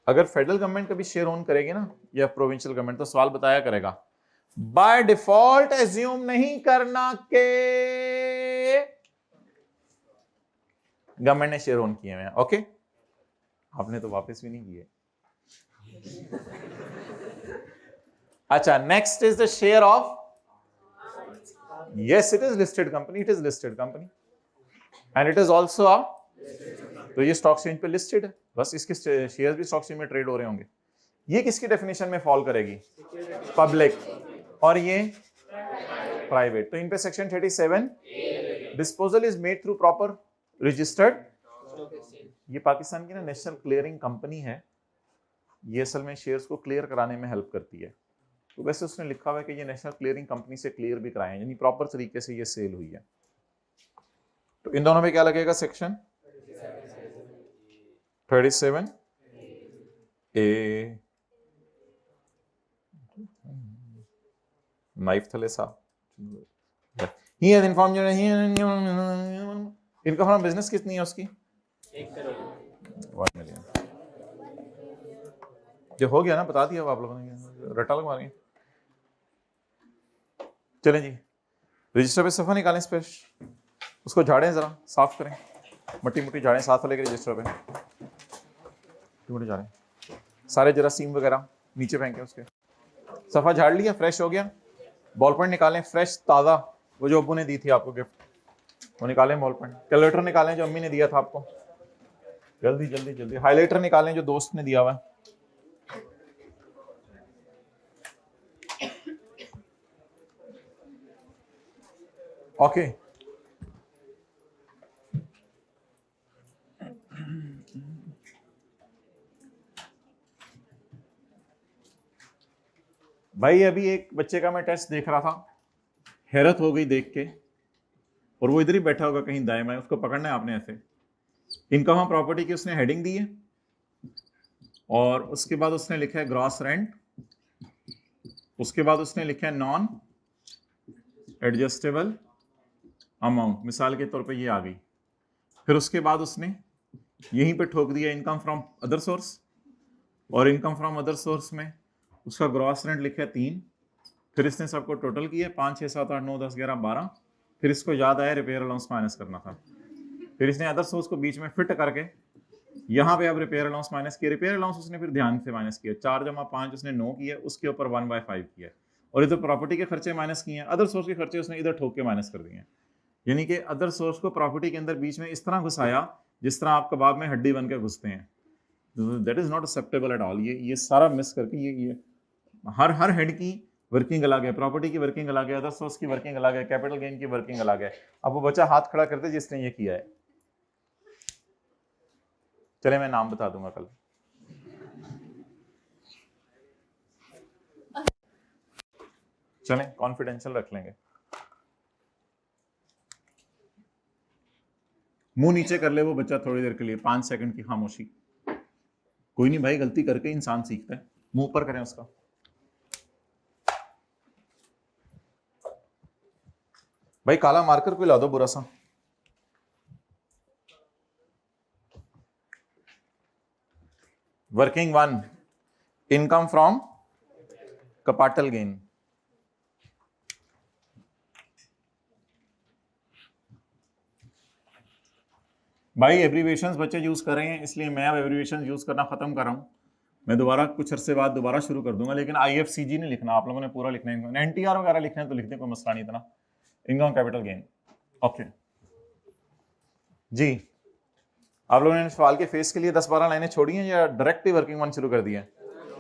अगर फेडरल गवर्नमेंट कभी शेयर ओन करेगी ना या प्रोविंशियल गवर्नमेंट, तो सवाल बताया करेगा, बाय डिफॉल्ट एज्यूम नहीं करना के गवर्नमेंट ने शेयर ओन किए हैं। ओके, आपने तो वापस भी नहीं किए। अच्छा, next is the share of, yes it is listed company, it is listed company and it is also a, तो ये स्टॉक एक्सचेंज पे लिस्टेड है, बस इसके शेयर भी स्टॉक एक्सचेंज में ट्रेड हो रहे होंगे। ये किसकी डेफिनेशन में फॉल करेगी? पब्लिक, और ये प्राइवेट। तो इन पे section 37, disposal is made through proper registered. ये पाकिस्तान की ना नेशनल क्लियरिंग कंपनी है, ये असल में शेयर्स को क्लियर कराने में हेल्प करती है। तो वैसे उसने लिखा हुआ है कि ये नेशनल क्लियरिंग कंपनी से क्लियर भी कराए, यानी प्रॉपर तरीके से ये सेल हुई है। तो इन दोनों में क्या लगेगा? सेक्शन 37 ए। नाइफ थले साहब he has informed you, income from business कितनी है उसकी? 1 करोड़ 1 मिलियन। जो हो गया ना, बता दिया आप लोगों ने, रटा लगवा रहे हैं। चलें जी, रजिस्टर पे सफा निकालें, इस पे उसको झाड़ें, जरा साफ करें, मट्टी मुट्टी झाड़ें, साथ वाले के रजिस्टर पे मुट्टी झाड़ें, सारे जरासीम वगैरह नीचे फेंके उसके। सफा झाड़ लिया, फ्रेश हो गया। बॉल पेन निकालें, फ्रेश ताज़ा, वो जो अब्बू ने दी थी आपको गिफ्ट, वो निकालें। बॉल पेन, कैलकुलेटर निकालें जो अम्मी ने दिया था आपको, जल्दी जल्दी जल्दी। हाइलाइटर निकालें जो दोस्त ने दिया हुआ है। ओके, भाई अभी एक बच्चे का मैं टेस्ट देख रहा था, हैरत हो गई देख के, और वो इधर ही बैठा होगा कहीं दाएं बाएं, उसको पकड़ना है आपने ऐसे। इनकम ऑफ प्रॉपर्टी की उसने हेडिंग दी है, और उसके बाद उसने लिखा है ग्रॉस रेंट, उसके बाद उसने लिखा है नॉन एडजस्टेबल अमाउंट, मिसाल के तौर पे ये आ गई। फिर उसके बाद उसने यहीं पे ठोक दिया इनकम फ्रॉम अदर सोर्स, और इनकम फ्रॉम अदर सोर्स में उसका ग्रॉस रेंट लिखा है 3। फिर इसने सबको टोटल किया 5, 6, 7, 8, 9, 10, 11, 12, फिर इसको याद आया रिपेयर अलाउंस माइनस करना था, फिर इसने अदर सोर्स को बीच में फिट करके यहाँ पे अब रिपेयर अलाउंस माइनस किया। रिपेयर अलाउंस उसने फिर ध्यान से माइनस किया, 4 जमा 5 उसने 9 किया, उसके ऊपर 1/5 किया, और इधर प्रॉपर्टी के खर्चे माइनस किए हैं, अदर सोर्स के खर्चे उसने इधर ठोक के माइनस कर दिए हैं। यानी कि अदर सोर्स को प्रॉपर्टी के अंदर बीच में इस तरह घुसाया जिस तरह आप कबाब में हड्डी बन के घुसते हैं। That is not acceptable at all. ये सारा मिस करके ये हर हेड की वर्किंग अलग है, प्रॉपर्टी की वर्किंग अलग है, अदर सोर्स की वर्किंग अलग है, कैपिटल गेन की वर्किंग अलग है। अब वो बच्चा हाथ खड़ा करते जिसने ये किया है, चले मैं नाम बता दूंगा कल। चलें कॉन्फिडेंशियल रख लेंगे। मुंह नीचे कर ले वो बच्चा थोड़ी देर के लिए, 5 सेकंड की खामोशी। कोई नहीं भाई, गलती करके इंसान सीखता है। मुंह ऊपर करें उसका। भाई काला मार्कर कोई ला दो बुरा सा। Working 1, income from capital gain. भाई एब्रीविएशंस बच्चे यूज कर रहे हैं, इसलिए मैं अब एब्रीविएशंस यूज करना खत्म कर रहा हूं। मैं दोबारा कुछ अरसे बाद दोबारा शुरू कर दूंगा, लेकिन IFCG नहीं लिखना, आप लोगों ने पूरा लिखना है। NTR वगैरह लिखना है तो लिख दें, कोई मसला नहीं इतना। इनकम कैपिटल गेन, ओके जी। आप लोगों ने सवाल के फेस के लिए 10-12 लाइनें छोड़ी हैं या डायरेक्ट ही वर्किंग 1 शुरू कर दिया है?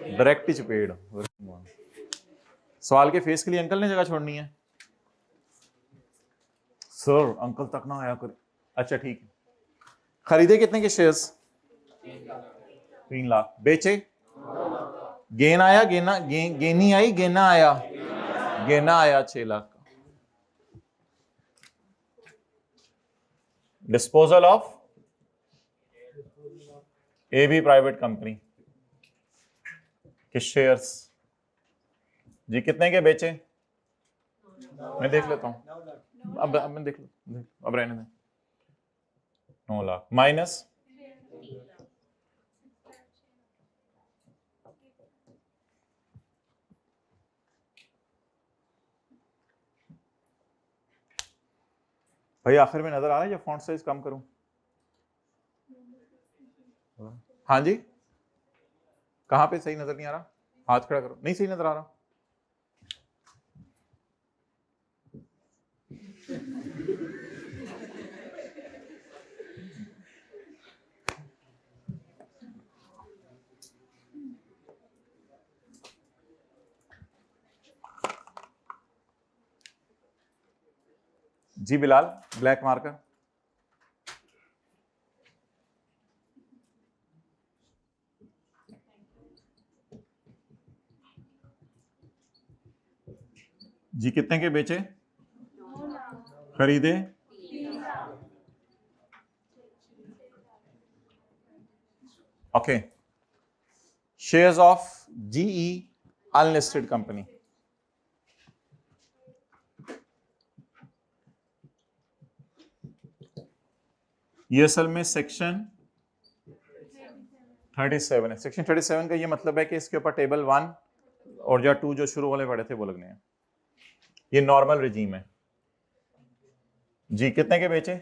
डायरेक्ट ही चपेड़ वर्किंग 1। सवाल के फेस के लिए अंकल ने जगह छोड़नी है? सर अंकल तक ना आया कर। अच्छा ठीक है। खरीदे कितने के शेयर्स? 3 लाख। बेचे? गेन आया, गेनी आई, गेना आया? गेना आया 6 लाख का। Disposal of AB private company के शेयर्स जी कितने के बेचे? मैं देख लेता हूं, अब मैं देख लो, अब रहने दें। 9 लाख माइनस भाई आखिर में नजर आ रहा है या फॉन्ट साइज कम करूं? हाँ जी, कहां पे सही नजर नहीं आ रहा? हाथ खड़ा करो। नहीं सही नजर आ रहा? जी बिलाल, ब्लैक मार्कर। जी कितने के बेचे? खरीदे? Okay. Shares of GE unlisted company. ये असल में सेक्शन 37 है। सेक्शन 37 का ये मतलब है कि इसके ऊपर टेबल 1 और या 2 जो शुरू वाले पढ़े थे वो लगने हैं। ये नॉर्मल रिजीम है जी। कितने के बेचे?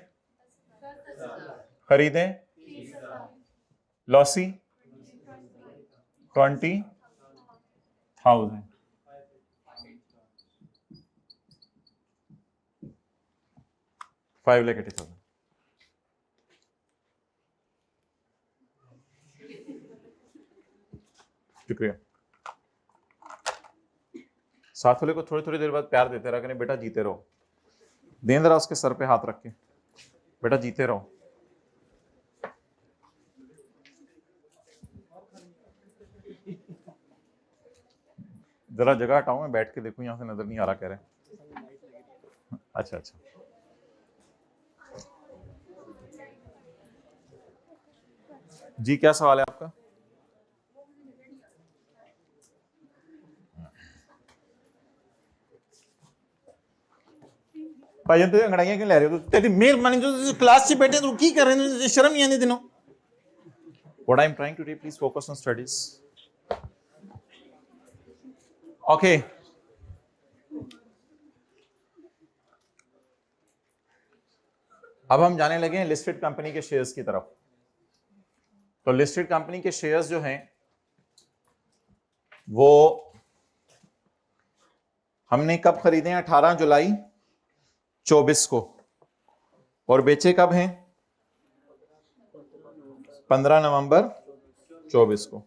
खरीदे? लॉसी? 20,000। 5,80,000। शुक्रिया। साथ वाले को थोड़ी थोड़ी देर बाद प्यार देते रहा करें, बेटा जीते रहो। दें जरा उसके सर पे हाथ रख के, बेटा जीते रहो। जरा जगह हटाऊं, मैं बैठ के देखूं, यहां से नजर नहीं आ रहा कह रहे। अच्छा अच्छा जी, क्या सवाल है आपका? भाईजान तुम अंगड़ाइयां क्यों ले रहे हो? तेरी मेहरबानी जो क्लास से बैठे तो की कर रहे हैं, शर्म नहीं आने दिनों। What I'm trying to do, please focus on studies. Okay. अब हम जाने लगे हैं लिस्टेड कंपनी के शेयर्स की तरफ। तो लिस्टेड कंपनी के शेयर्स जो हैं वो हमने कब खरीदे हैं? 18 जुलाई 24 को, और बेचे कब हैं? 15 नवंबर 24 को।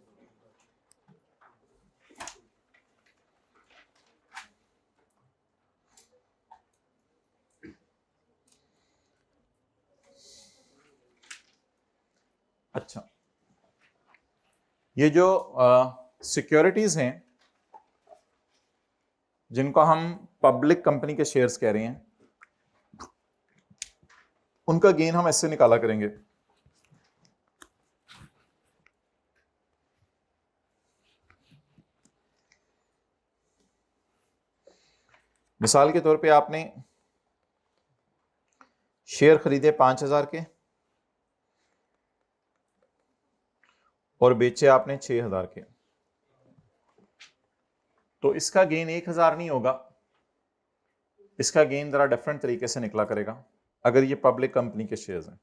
अच्छा, ये जो सिक्योरिटीज हैं जिनको हम पब्लिक कंपनी के शेयर्स कह रहे हैं, उनका गेन हम ऐसे निकाला करेंगे। मिसाल के तौर पे आपने शेयर खरीदे 5000 के और बेचे आपने 6000 के, तो इसका गेन 1000 नहीं होगा, इसका गेन जरा डिफरेंट तरीके से निकला करेगा। अगर ये पब्लिक कंपनी के शेयर्स हैं,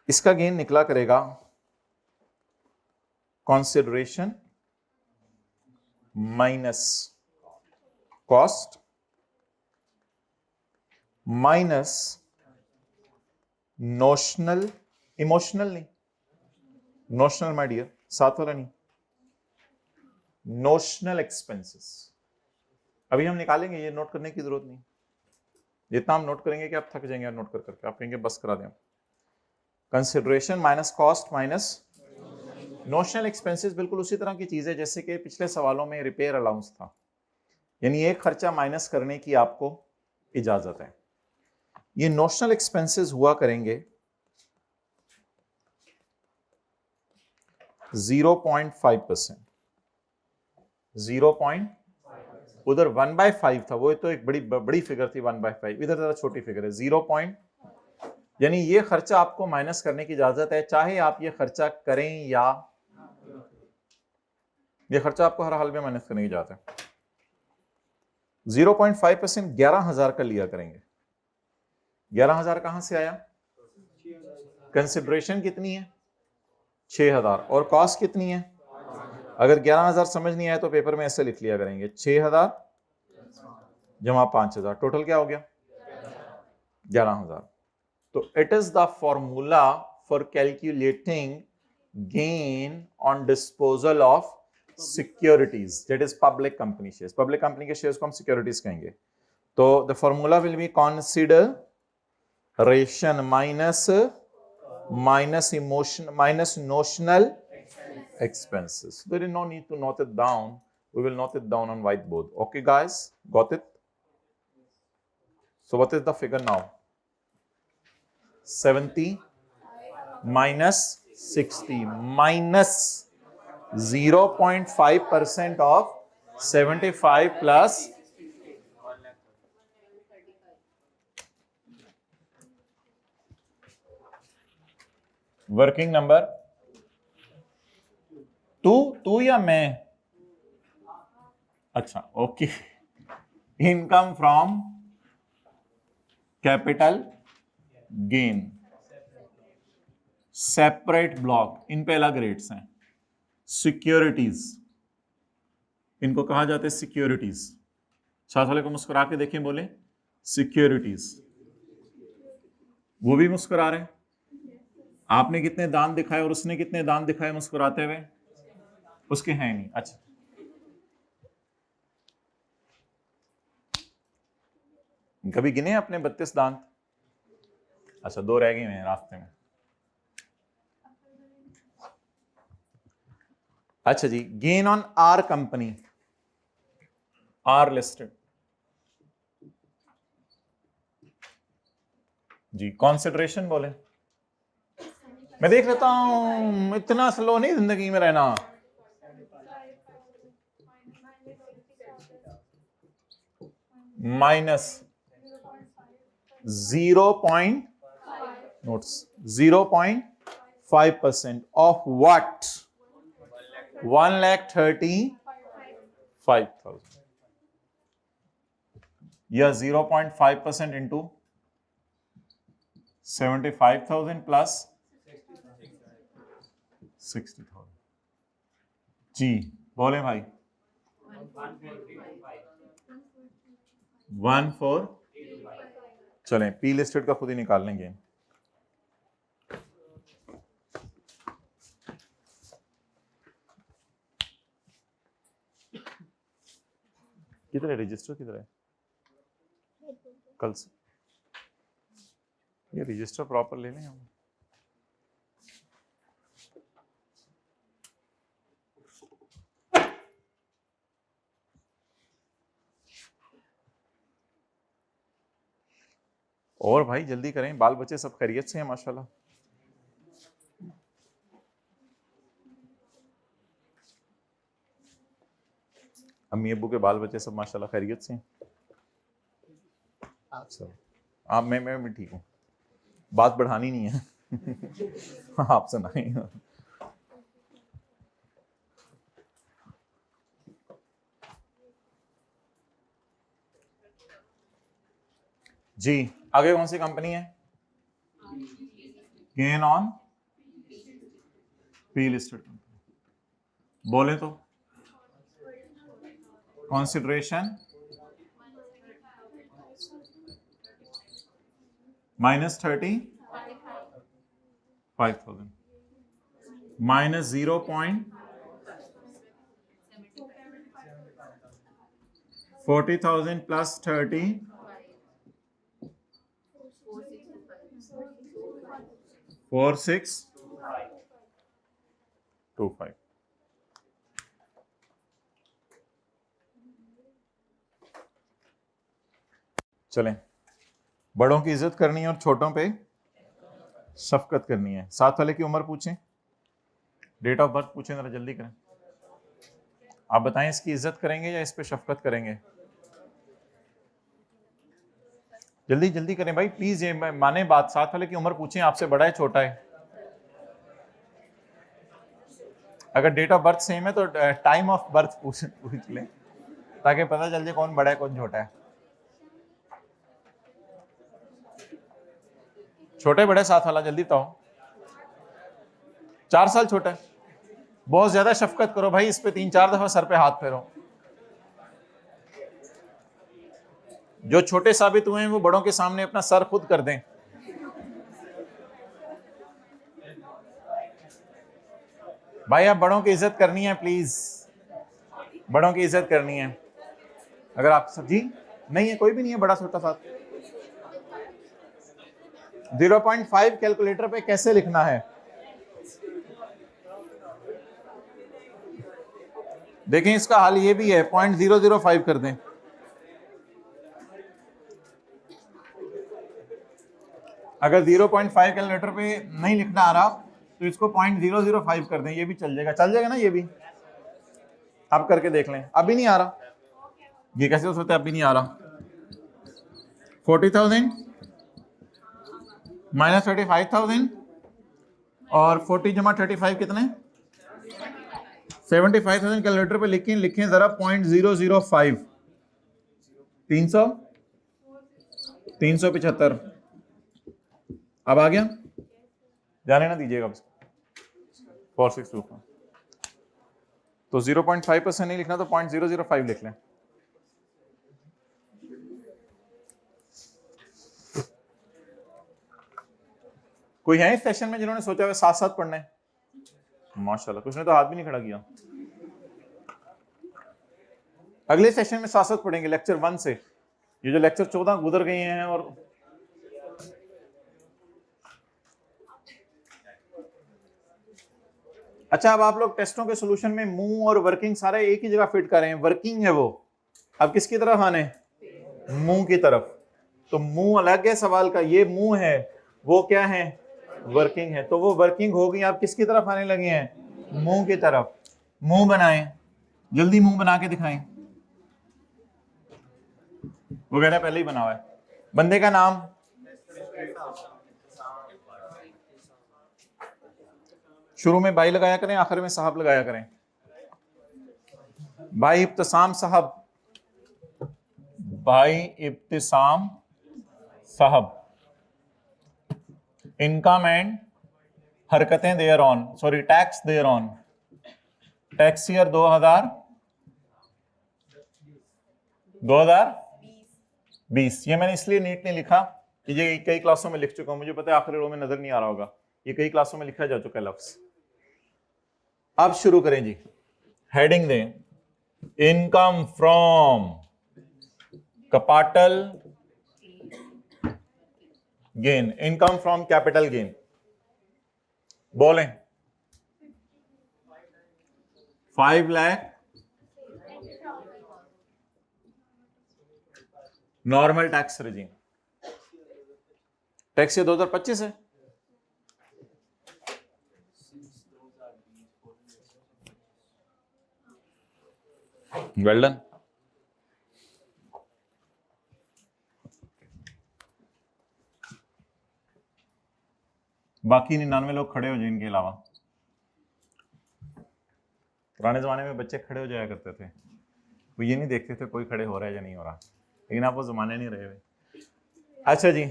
इसका गेन निकला करेगा consideration minus cost minus notional, emotional नहीं, नोशनल माय डियर, साथ वाला नहीं, नोशनल एक्सपेंसेस। अभी हम निकालेंगे, ये नोट करने की जरूरत नहीं, जितना हम नोट करेंगे कि आप थक जाएंगे नोट कर करके, आप कहेंगे बस करा दें। Consideration minus cost minus notional expenses बिल्कुल उसी तरह की चीज है जैसे कि पिछले सवालों में रिपेयर अलाउंस था, यानी एक खर्चा माइनस करने की आपको इजाजत है। ये नोशनल एक्सपेंसेस हुआ करेंगे 0.5%, 0. उधर 1/5 था, वो तो एक बड़ी फिगर थी 1/5, इधर जरा छोटी फिगर है 0. यानी ये खर्चा आपको माइनस करने की इजाजत है, चाहे आप ये खर्चा करें या ये खर्चा आपको हर हाल में माइनस करने की इजाजत है। 0.5% 11,000 का लिया करेंगे। 11,000 कहां से आया? कंसिडरेशन कितनी है? 6,000, और कॉस्ट कितनी है? अगर 11,000 समझ नहीं आया तो पेपर में ऐसे लिख लिया करेंगे, 6,000 जमा 5,000, टोटल क्या हो गया? 11,000। तो it is the formula for calculating gain on disposal of securities, that is public company shares. Public company के शेयर्स को हम सिक्योरिटीज कहेंगे। तो the formula will be consideration minus emotion minus notional expenses. There is no need to note it down. We will note it down on whiteboard. Okay, guys, got it? So what is the figure now? 70 minus 60 minus 0.5% of 75 plus working number तू या मैं? अच्छा, okay. Income from capital gain, separate block, इन पे अलग rates हैं। Securities, इनको कहा जाता है सिक्योरिटीज। साथ वाले को मुस्कुरा के देखें, बोले सिक्योरिटीज। वो भी मुस्कुरा रहे हैं। आपने कितने दांत दिखाए और उसने कितने दांत दिखाए मुस्कुराते हुए? उसके हैं नहीं। अच्छा, कभी गिने अपने 32 दांत? अच्छा, 2 रह गए हैं रास्ते में। अच्छा जी, gain on are company, are listed जी, कंसिडरेशन बोले। मैं देख लेता हूं, इतना स्लो नहीं जिंदगी में रहना। Minus 0.5% of what? 1,35,000 या 0.5% इंटू 75,000 प्लस 60,000। जी बोले भाई। 14। चलें पी लिस्टेड का खुद ही निकाल लेंगे। किधर है रजिस्टर, किधर है? कल से ये रजिस्टर प्रॉपर ले लें हम। और भाई जल्दी करें, बाल बच्चे सब खैरियत से हैं माशाल्लाह। अम्मी अब्बू के बाल बच्चे सब माशाल्लाह खैरियत से हैं। आप मैं ठीक हूँ, बात बढ़ानी नहीं है। आप सुनाइए। जी आगे कौन सी कंपनी है? Gain on P listed company. बोले तो कंसिडरेशन -35,000 माइनस 0.40,000 प्लस 30 4625। चलें, बड़ों की इज्जत करनी है और छोटों पे शफकत करनी है। साथ वाले की उम्र पूछें, डेट ऑफ बर्थ पूछें, जरा जल्दी करें। आप बताएं इसकी इज्जत करेंगे या इस पे शफकत करेंगे? जल्दी जल्दी करें भाई प्लीज, ये माने बात। साथ वाले की उम्र पूछें, आपसे बड़ा है छोटा है? अगर डेट ऑफ बर्थ सेम है तो टाइम ऑफ बर्थ पूछ लें ताकि पता चल जाए कौन बड़ा है कौन छोटा है। छोटे बड़े साथ वाला जल्दी तो 4 साल छोटा है। बहुत ज्यादा शफकत करो भाई, इस पे 3-4 दफा सर पे हाथ फेरो। जो छोटे साबित हुए हैं वो बड़ों के सामने अपना सर खुद कर दें। भाई आप बड़ों की इज्जत करनी है प्लीज, बड़ों की इज्जत करनी है। अगर आप जी नहीं है, कोई भी नहीं है बड़ा छोटा साथ। 0.5 कैलकुलेटर पे कैसे लिखना है देखें, इसका हल ये भी है, 0.005 कर दें। अगर 0.5 कैलकुलेटर पे नहीं लिखना आ रहा तो इसको 0.005 कर दें, ये भी चल जाएगा। चल जाएगा ना ये भी? आप करके देख लें। अभी नहीं आ रहा, ये कैसे हो सकता है अभी नहीं आ रहा? 40,000 माइनस 35,000 और 40 जमा 35 कितने? 75,000 कैलकुलेटर पे लिखें जरा 0.005। 375। अब आ गया, जाने ना दीजिएगा अब 4625। तो 0.5% नहीं लिखना तो 0.005 लिख लें। कोई है इस सेशन में जिन्होंने सोचा हुआ साथ साथ पढ़ना है? माशाल्लाह, कुछ ने तो हाथ भी नहीं खड़ा किया। अगले सेशन में साथ साथ पढ़ेंगे लेक्चर 1 से। ये जो लेक्चर 14 गुजर गए हैं और अच्छा, अब आप लोग टेस्टों के सॉल्यूशन में मूव और वर्किंग सारे एक ही जगह फिट कर रहे हैं। वर्किंग है वो, अब किसकी तरफ आने? मूव की तरफ। तो मूव अलग है सवाल का, ये मूव है, वो क्या है? वर्किंग है। तो वो वर्किंग होगी, आप किसकी तरफ आने लगे हैं? मूव की तरफ। मूव बनाएं, जल्दी मूव बना के दिखाएं। वो कह रहा है पहले ही बना हुआ है। बंदे का नाम? शुरू में भाई लगाया करें, आखिर में साहब लगाया करें। भाई इब्तिसाम साहब, भाई इब्तिसाम साहब। इनकम एंड हरकतें there on, sorry tax there on, tax year 2020। ये मैंने इसलिए नीट नहीं लिखा कि ये कई क्लासों में लिख चुका हूं, मुझे पता है आखिरी रो में नजर नहीं आ रहा होगा, ये कई क्लासों में लिखा जा चुका है लफ्ज। अब शुरू करें जी, हेडिंग दें, income from capital gain, income from capital gain, बोलें 5 lakh normal tax regime, tax ये 2025 है। Well done. बाकी 99 लोग खड़े हो जाए इनके अलावा। पुराने जमाने में बच्चे खड़े हो जाया करते थे, वो ये नहीं देखते थे कोई खड़े हो रहा है या नहीं हो रहा, लेकिन आप वो जमाने नहीं रहे हुए। अच्छा जी,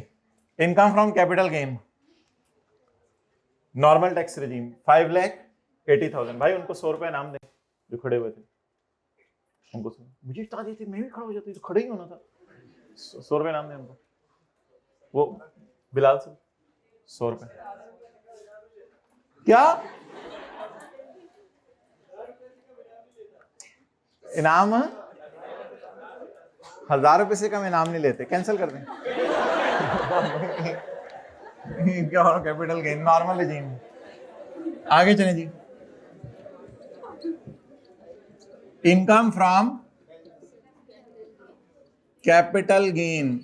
income from capital gain, normal tax regime 5,80,000। भाई उनको 100 रुपए इनाम दें जो खड़े हुए थे, उनको मुझे बता देते मैं भी खड़ा हो जाती, तो खड़े ही होना था। 100 रुपए इनाम दें उनको, वो बिलाल से 100 रुपए। क्या इनाम? 1000 रुपए से कम इनाम नहीं लेते, कैंसिल कर दें। क्या हो, कैपिटल गेन नॉर्मल रेजिम। आगे चलें जी, income from capital gain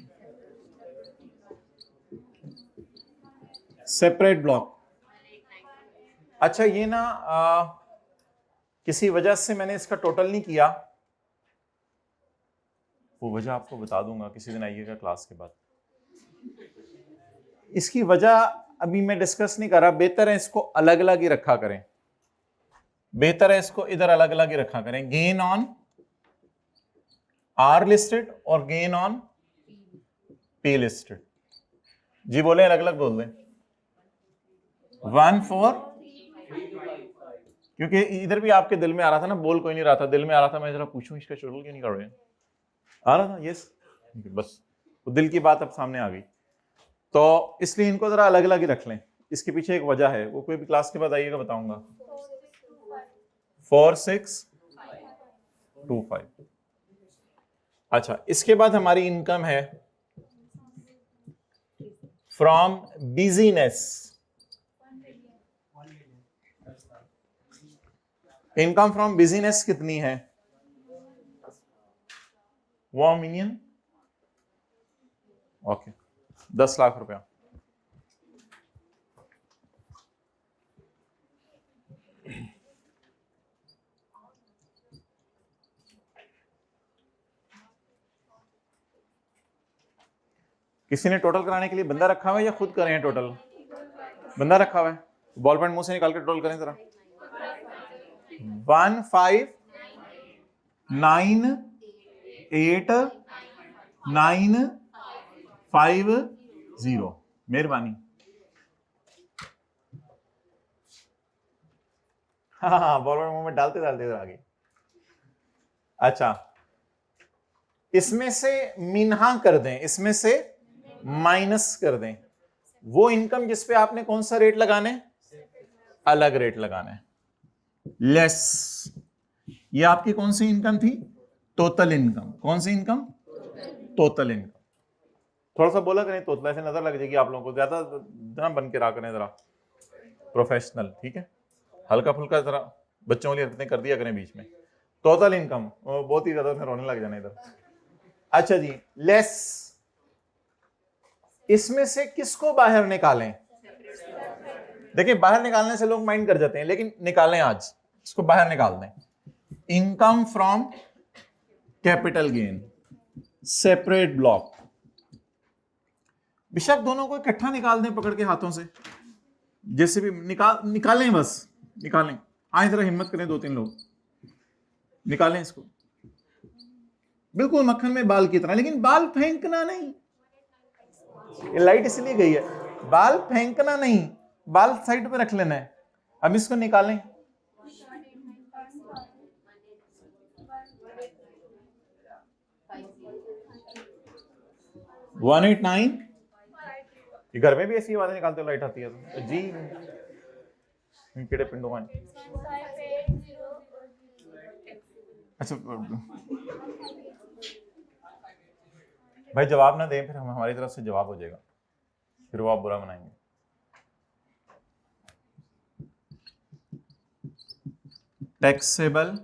separate block. अच्छा ये ना किसी वजह से मैंने इसका टोटल नहीं किया, वो वजह आपको बता दूंगा किसी दिन आइएगा क्लास के बाद। इसकी वजह अभी मैं डिस्कस नहीं कर रहा, बेहतर है इसको अलग अलग ही रखा करें, बेहतर है इसको इधर अलग अलग ही रखा करें। गेन ऑन आर लिस्टेड और गेन ऑन पी लिस्टेड। जी बोले, अलग अलग बोल दें। 1 4, क्योंकि इधर भी आपके दिल में आ रहा था ना, बोल कोई नहीं रहा था, दिल में आ रहा था मैं जरा पूछूं इसका शेड्यूल क्यों नहीं कर रहे, आ रहा था यस, बस वो दिल की बात अब सामने आ गई, तो इसलिए इनको जरा अलग अलग ही रख लें। इसके पीछे एक वजह है, वो कोई भी क्लास के बाद आइएगा बताऊंगा। 4 6 2 5। अच्छा, इसके बाद हमारी इनकम है from business. Income from business कितनी है? 1 मिलियन। ओके, 10 लाख रुपया। किसी ने टोटल कराने के लिए बंदा रखा हुआ है या खुद कर रहे हैं टोटल? बंदा रखा हुआ है, बॉल पेन मुंह से निकाल के टोटल करें जरा। 1 5 9 8 9 5 0। मेहरबानी। हाँ, बॉल पेन मुंह में डालते डालते इधर आ गई। अच्छा, इसमें से मिन्हा कर दें, इसमें से माइनस कर दें वो इनकम जिस पे आपने कौन सा रेट लगाने, अलग रेट लगाना है, लेस। ये आपकी कौन सी इनकम थी? Total income. कौन सी इनकम? Total income. थोड़ा सा बोला करें तोतला, ऐसे नजर लग जाएगी आप लोगों को, ज्यादा ना बन के रहा करें, जरा प्रोफेशनल, ठीक है? हल्का फुल्का जरा बच्चों वाली हरकतें कर दिया करें बीच में। टोटल इनकम बहुत ही ज्यादा रोने लग जाना इधर। अच्छा जी, लेस, इसमें से किसको बाहर निकालें? देखिए, बाहर निकालने से लोग माइंड कर जाते हैं, लेकिन निकालें आज, इसको बाहर निकाल दें। Income from capital gain separate block. बेशक दोनों को इकट्ठा निकाल दें पकड़ के हाथों से, जैसे भी निकालें, बस निकालें। आए जरा हिम्मत करें, 2-3 लोग निकालें इसको, बिल्कुल मक्खन में बाल की तरह, लेकिन बाल फेंकना नहीं। ये लाइट इसलिए गई है, बाल फेंकना नहीं, बाल साइड पे रख लेना है। अब इसको निकालें, 189। घर में भी ऐसी आवाजें निकालते हो लाइट आती है तो जी कीड़े पिंडों में। अच्छा भाई जवाब ना दें, फिर हम हमारी तरफ से जवाब हो जाएगा, फिर वो आप बुरा मनाएंगे। टैक्सेबल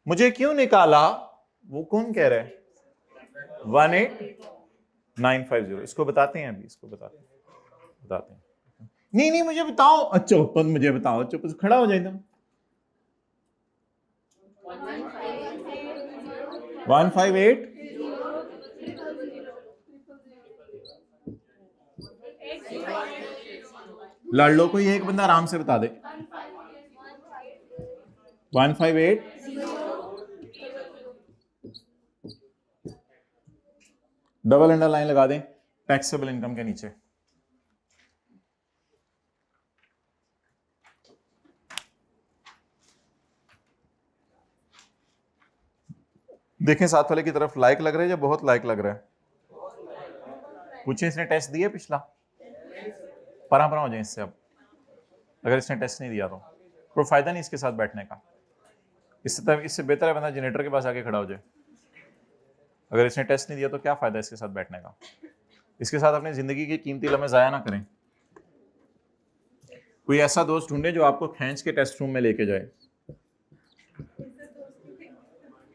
मुझे क्यों निकाला, वो कौन कह रहा है? 18950। इसको बताते हैं, अभी इसको बताते हैं। नहीं मुझे बताओ। अच्छा तो मुझे बताओ, चुप खड़ा हो जाए तुम। 158 लड़ लो, कोई एक बंदा आराम से बता दे। 158 डबल अंडरलाइन लगा दें टैक्सेबल इनकम के नीचे। देखें साथ वाले की तरफ, लाइक लग रहा है या बहुत लाइक लग रहा है? पूछे इसने टेस्ट दिया पिछला? परा हो जाए इससे। अब अगर इसने टेस्ट नहीं दिया तो कोई फायदा नहीं इसके साथ बैठने का। इससे बेहतर है बंदा जनरेटर के पास आके खड़ा हो जाए। अगर इसने टेस्ट नहीं दिया तो क्या फायदा इसके साथ बैठने का। इसके साथ अपनी जिंदगी की कीमती लम्हे जाया ना करें। कोई ऐसा दोस्त ढूंढे जो आपको खींच के टेस्ट रूम में लेके जाए।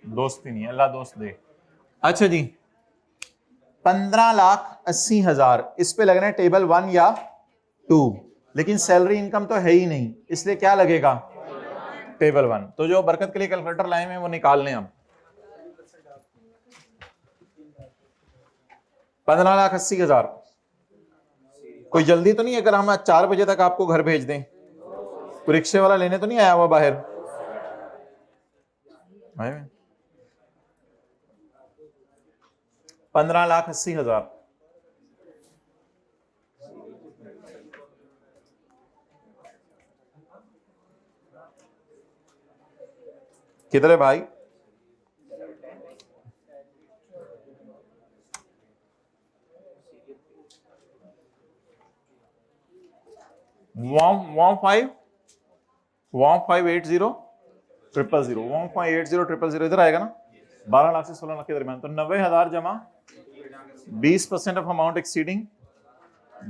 दोस्त ही नहीं है, अल्लाह दोस्त दे। अच्छा जी, 15,80,000 इस पे लगना है टेबल 1 या 2, लेकिन सैलरी इनकम तो है ही नहीं, इसलिए क्या लगेगा? टेबल 1। तो जो बरकत के लिए कैलकुलेटर लाए हैं वो निकाल लें। अब 15,80,000। कोई जल्दी तो नहीं है? अगर हम आज 4 बजे तक आपको घर भेज दें, कोई रिक्शे वाला लेने तो नहीं आया हुआ बाहर? 15,80,000। किधर है भाई? वन 580 000 1.80 000 इधर आएगा ना। 12 लाख से 16 लाख के दरमियान। तो 90,000 जमा 20% ऑफ अमाउंट एक्सीडिंग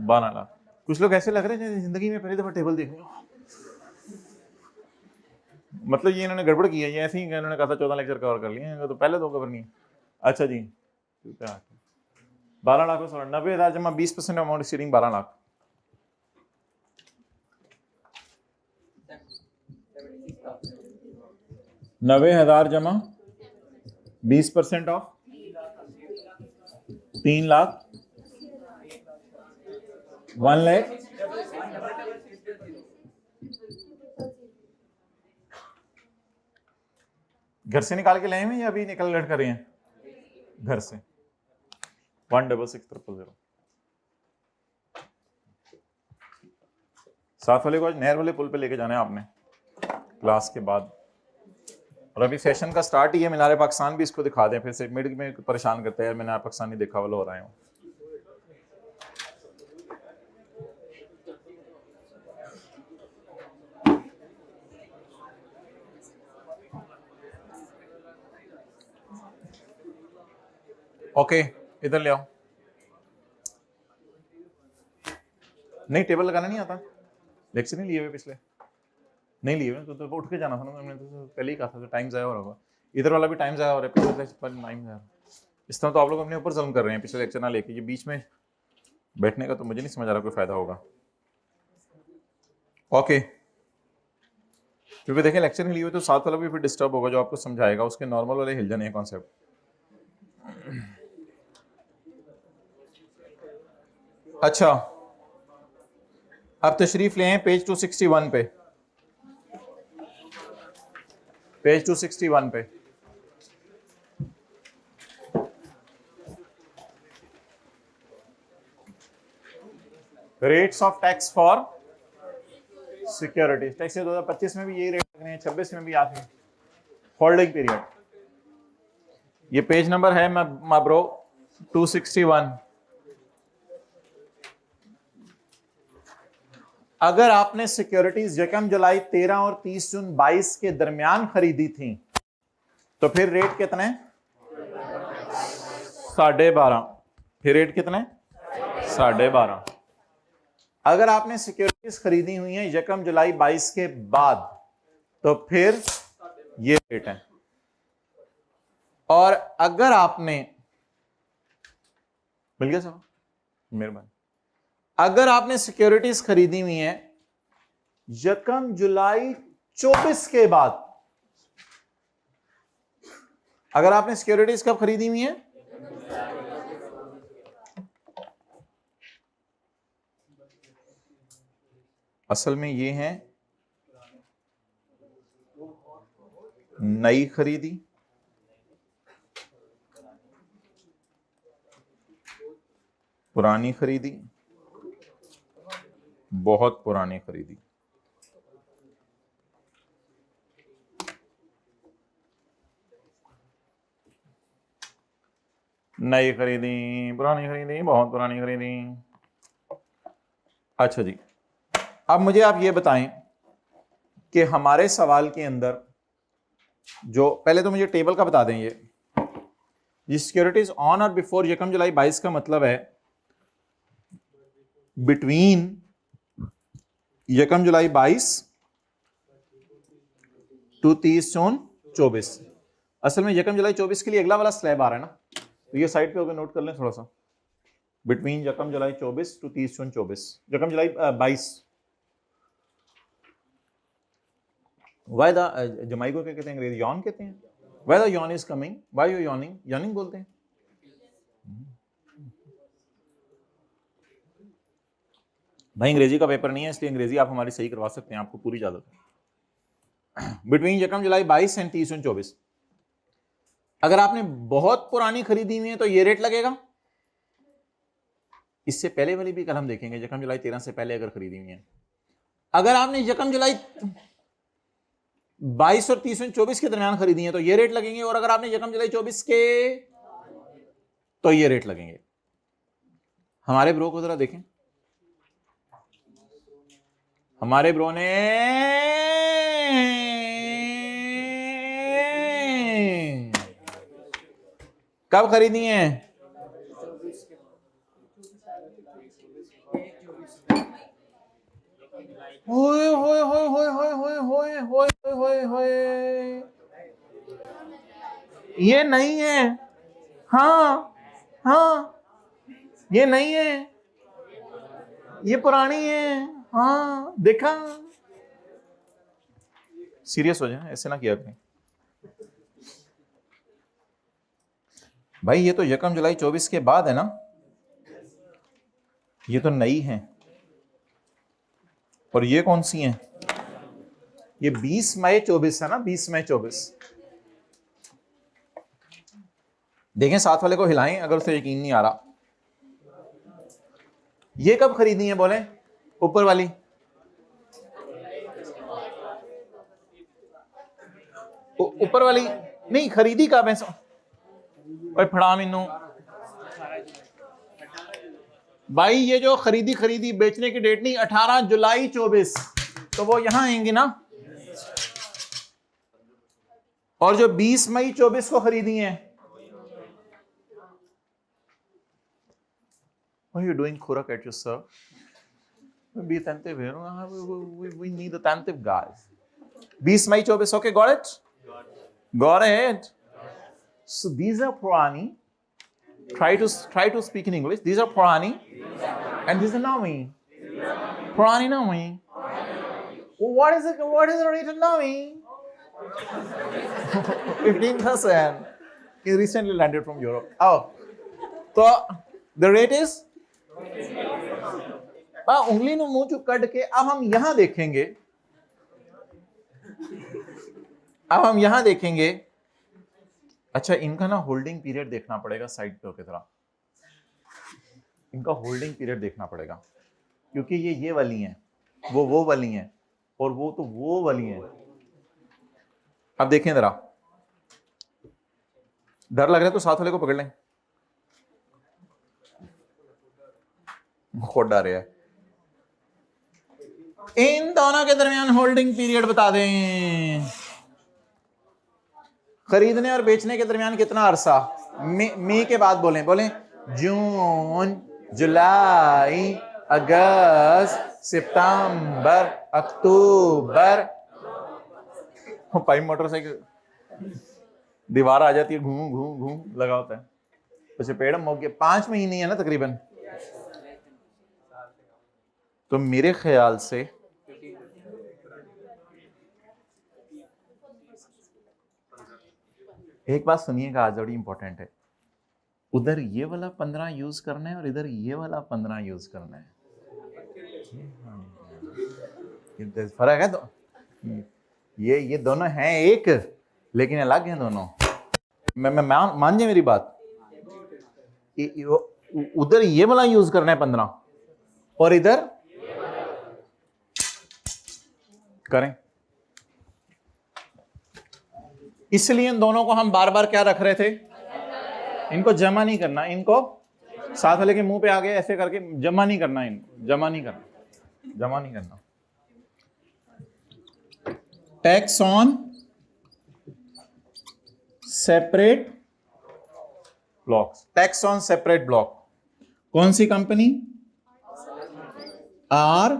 12 लाख। कुछ लोग ऐसे लग रहे हैं जिंदगी में पहली दफा टेबल देख रहे हो। मतलब ये इन्होंने गड़बड़ की है, ये ऐसे ही इन्होंने कहा था 14 लेक्चर कवर कर लिए हैं, तो पहले 2 कवर नहीं। अच्छा जी 12 लाख 90,000 जमा 20% अमाउंट एक्सीडिंग 12 लाख। नब्बे हजार जमा 20% ऑफ 3 लाख 1 लाख। घर से निकाल के लाए हैं या अभी निकल लट कर रहे हैं? घर से 166,000। साथ वाले को आज नहर वाले पुल पे लेके जाना है आपने क्लास के बाद। और अभी सेशन का स्टार्ट ही है। मीनार पाकिस्तान भी इसको दिखा दें, फिर से मिड में परेशान करते हैं मीनार पाकिस्तान नहीं देखा वाला हो रहा है। ओके इधर ले आओ। नहीं टेबल लगाना नहीं आता, लेक्चर नहीं लिए हुए पिछले? नहीं लिए हुए तो उठ के जाना था ना, मैंने तो पहले ही कहा था। टाइम जाया हो रहा होगा, इधर वाला भी टाइम जाया हो रहा है, टाइम जाया। इस तरह तो आप लोग अपने ऊपर जुल्म कर रहे हैं पिछले लेक्चर ना लेके। ये बीच में बैठने का तो मुझे नहीं समझ आ रहा कोई फायदा होगा। ओके क्योंकि देखें लेक्चर नहीं लिए हुए तो साथ वाला भी फिर डिस्टर्ब होगा जो आपको समझाएगा, उसके नॉर्मल वाले हिल जाने हैं कॉन्सेप्ट। अच्छा अब तशरीफ ले हैं पेज 261 पे। पेज 261 पे rates of tax for securities. Tax 2025 में भी यही रेट लगने हैं, 26 में भी आते। होल्डिंग पीरियड, ये पेज नंबर है ब्रो 261। अगर आपने सिक्योरिटीज यकम जुलाई 13 और 30 जून 22 के दरमियान खरीदी थी तो फिर रेट कितने? 12.5। फिर रेट कितने? 12.5। अगर आपने सिक्योरिटीज खरीदी हुई है यकम जुलाई 22 के बाद तो फिर ये रेट है। और अगर आपने, मिल गया सब, मेहरबानी, अगर आपने सिक्योरिटीज खरीदी हुई है यकम जुलाई 24 के बाद, अगर आपने सिक्योरिटीज कब खरीदी हुई है? असल में ये है नई खरीदी, पुरानी खरीदी, बहुत पुरानी खरीदी। नई खरीदी, पुरानी खरीदी, बहुत पुरानी खरीदी। अच्छा जी, अब मुझे आप ये बताएं कि हमारे सवाल के अंदर जो, पहले तो मुझे टेबल का बता दें। ये सिक्योरिटीज ऑन और बिफोर यकम जुलाई 22 का मतलब है बिटवीन यकम जुलाई 22 टू 30 जून 24। असल में यकम जुलाई 24 के लिए अगला वाला स्लैब आ रहा है ना, तो ये साइड पे होकर नोट कर लें थोड़ा सा। बिटवीन यकम जुलाई 24 टू 30 जून 24, यकम जुलाई 22। वाई द जमाई को क्या कहते हैं अंग्रेजी? यॉन कहते हैं। Why the Yon is coming, why you yawning, yawning बोलते हैं। भाई अंग्रेजी का पेपर नहीं है इसलिए अंग्रेजी आप हमारी सही करवा सकते हैं, आपको पूरी इजाजत है। बिटवीन यकम जुलाई 22 एंड 30 जून 24। अगर आपने बहुत पुरानी खरीदी हुई है तो ये रेट लगेगा। इससे पहले वाली भी कल हम देखेंगे, यकम जुलाई 13 से पहले अगर खरीदी हुई है। अगर आपने यकम जुलाई 22 और 30 जून 24 के दरमियान खरीदी है तो ये रेट लगेंगे, और अगर आपने यकम जुलाई 24 के तो ये रेट लगेंगे। हमारे ब्रो को जरा देखें, हमारे ब्रो ने कब खरीदी है? होए होए होए होए होए होए होए होए होए, ये नहीं है। हाँ हाँ, ये नहीं है, ये पुरानी है। हाँ देखा, सीरियस हो जाए, ऐसे ना किया करें भाई। ये तो यकम जुलाई 24 के बाद है ना, ये तो नई है। और ये कौन सी है? ये 20 मई 24 है ना, 20 मई 24। देखें साथ वाले को हिलाएं अगर उसे यकीन नहीं आ रहा। ये कब खरीदी है बोले? ऊपर वाली ऊपर वाली नहीं खरीदी कब है? फड़ा मीनू भाई, ये जो खरीदी बेचने की डेट नहीं, 18 जुलाई 24, तो वो यहां आएंगे ना। और जो 20 मई 24 को खरीदी है, what are you doing, Khurak, at your sir? Be attentive here. We need attentive guys. 20 May 24. Okay, got it? Got it. So these are Purani. Try to speak in English. These are Purani, and these are Nami. Purani Nami. What is it? What is the rate of Nami? 15%. He recently landed from Europe. Oh, so the rate is. उंगली नु मुंह चू cut के अब हम यहां देखेंगे, अब हम यहां देखेंगे। अच्छा, इनका ना होल्डिंग पीरियड देखना पड़ेगा साइड पे की तरह, इनका होल्डिंग पीरियड देखना पड़ेगा। क्योंकि ये वाली हैं, वो वाली हैं, और वो तो वो वाली हैं। अब देखें जरा, डर लग रहा है तो साथ वाले को पकड़ लें, खुद डर रहा है। इन दोनों के दरमियान होल्डिंग पीरियड बता दें, खरीदने और बेचने के दरमियान कितना अरसा? मई के बाद बोलें, जून, जुलाई, अगस्त, सितंबर, अक्टूबर। पाइप मोटरसाइकिल दीवार आ जाती है, घूम घूम घूम लगा होता है, तो पेड़ हो गया 5 महीने है ना तकरीबन। तो मेरे ख्याल से एक बात सुनिएगा, आज बड़ी इंपॉर्टेंट है, उधर ये वाला 15 यूज करना है और इधर ये वाला 15 यूज करना है। फर्क है तो ये दोनों हैं एक, लेकिन अलग हैं दोनों। मैं मान जाए मेरी बात, उधर ये वाला यूज करना है 15 और इधर करें। इसलिए इन दोनों को हम बार बार क्या रख रहे थे, इनको जमा नहीं करना, इनको साथ वाले के मुंह पे आ गए ऐसे करके जमा नहीं करना, इनको जमा नहीं करना। Tax on separate blocks, tax on separate block, कौन सी कंपनी? R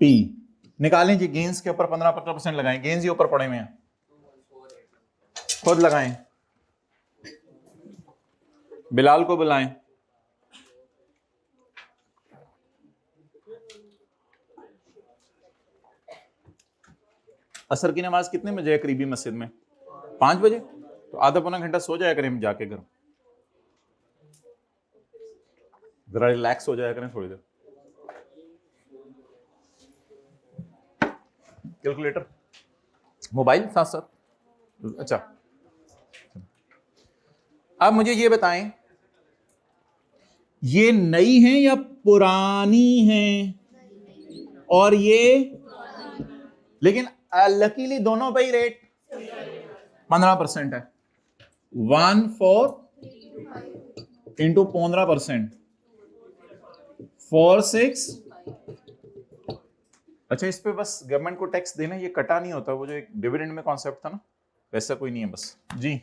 P. निकालें जी, गेंस के ऊपर 15% लगाएं, गेंस ही ऊपर पड़े हुए हैं, खुद लगाएं, बिलाल को बुलाएं। असर की नमाज कितने बजे है करीबी मस्जिद में? 5 बजे। तो आधा पौना घंटा सो जाया करें जाके घर, जरा रिलैक्स हो जाया करें थोड़ी देर। कैलकुलेटर, मोबाइल साथ साथ। अच्छा, अब मुझे ये बताएं, ये नई है या पुरानी है? और ये, लेकिन लकीली दोनों पे ही रेट 15% है। 1/4 इंटू 15%, 4/6। अच्छा, इस पे बस गवर्नमेंट को टैक्स देना, ये कटा नहीं होता, वो जो एक डिविडेंड में कॉन्सेप्ट था ना, वैसा कोई नहीं है बस जी।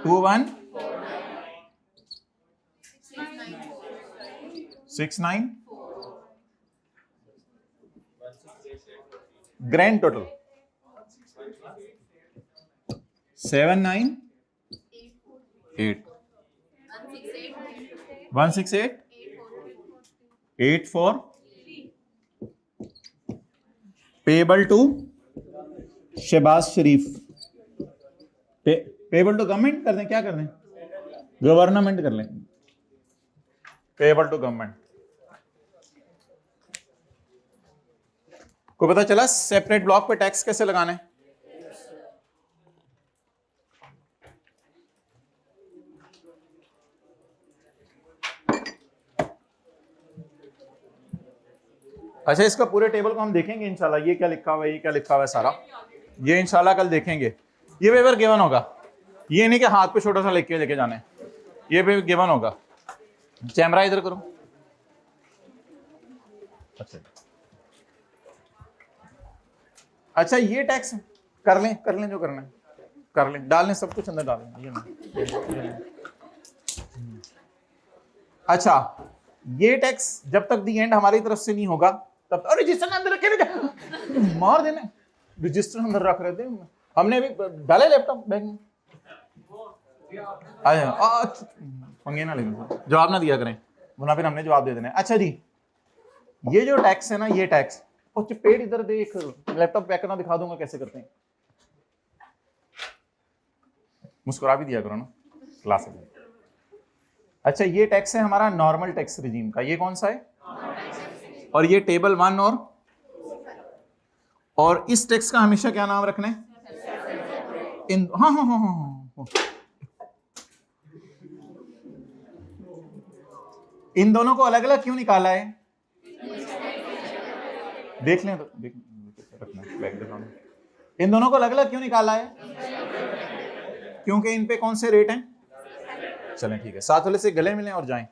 2169 grand total 798 168 payable to Shahbaz Sharif, payable to government कर दें, क्या कर दें, गवर्नमेंट कर लें, पेबल टू गवर्नमेंट। को पता चला सेपरेट ब्लॉक पे टैक्स कैसे लगाना है? अच्छा, इसका पूरे टेबल को हम देखेंगे इंशाल्लाह, ये क्या लिखा हुआ है, ये क्या लिखा हुआ है सारा, ये इंशाल्लाह कल देखेंगे। ये पेपर गिवन होगा, ये नहीं कि हाथ पे छोटा सा लिख के लेके जाना है, ये पेपर गिवन होगा। कैमरा इधर करो। अच्छा, ये टैक्स कर लें जो करना है कर लें, डाल लें सब कुछ अंदर डाल लें, ये अच्छा, ये टैक्स जब तक दी एंड हमारी तरफ से नहीं होगा तब, और रजिस्टर अंदर रखे मार देना, रजिस्टर अंदर रख रहे थे हमने, अभी डाले लैपटॉप बैग में, पंगे ना लेंगे, जवाब ना दिया करें वरना फिर हमने जवाब दे देना है। अच्छा जी, ये जो टैक्स है ना, ये टैक्स, और चपेट इधर देख, लैपटॉप पैक करना दिखा दूंगा कैसे करते हैं, मुस्कुरा भी दिया करो ना क्लास में। अच्छा, ये टैक्स है हमारा नॉर्मल टैक्स रिजीम का, ये कौन सा है? और ये टेबल 1 और इस टैक्स का हमेशा क्या नाम रखना है? हाँ। इन दोनों को अलग अलग क्यों निकाला है? देख लें तो रखना। इन दोनों को अलग अलग क्यों निकाला है? क्योंकि इन पे कौन से रेट हैं? चलें ठीक है, साथ वाले से गले मिलें और जाएं।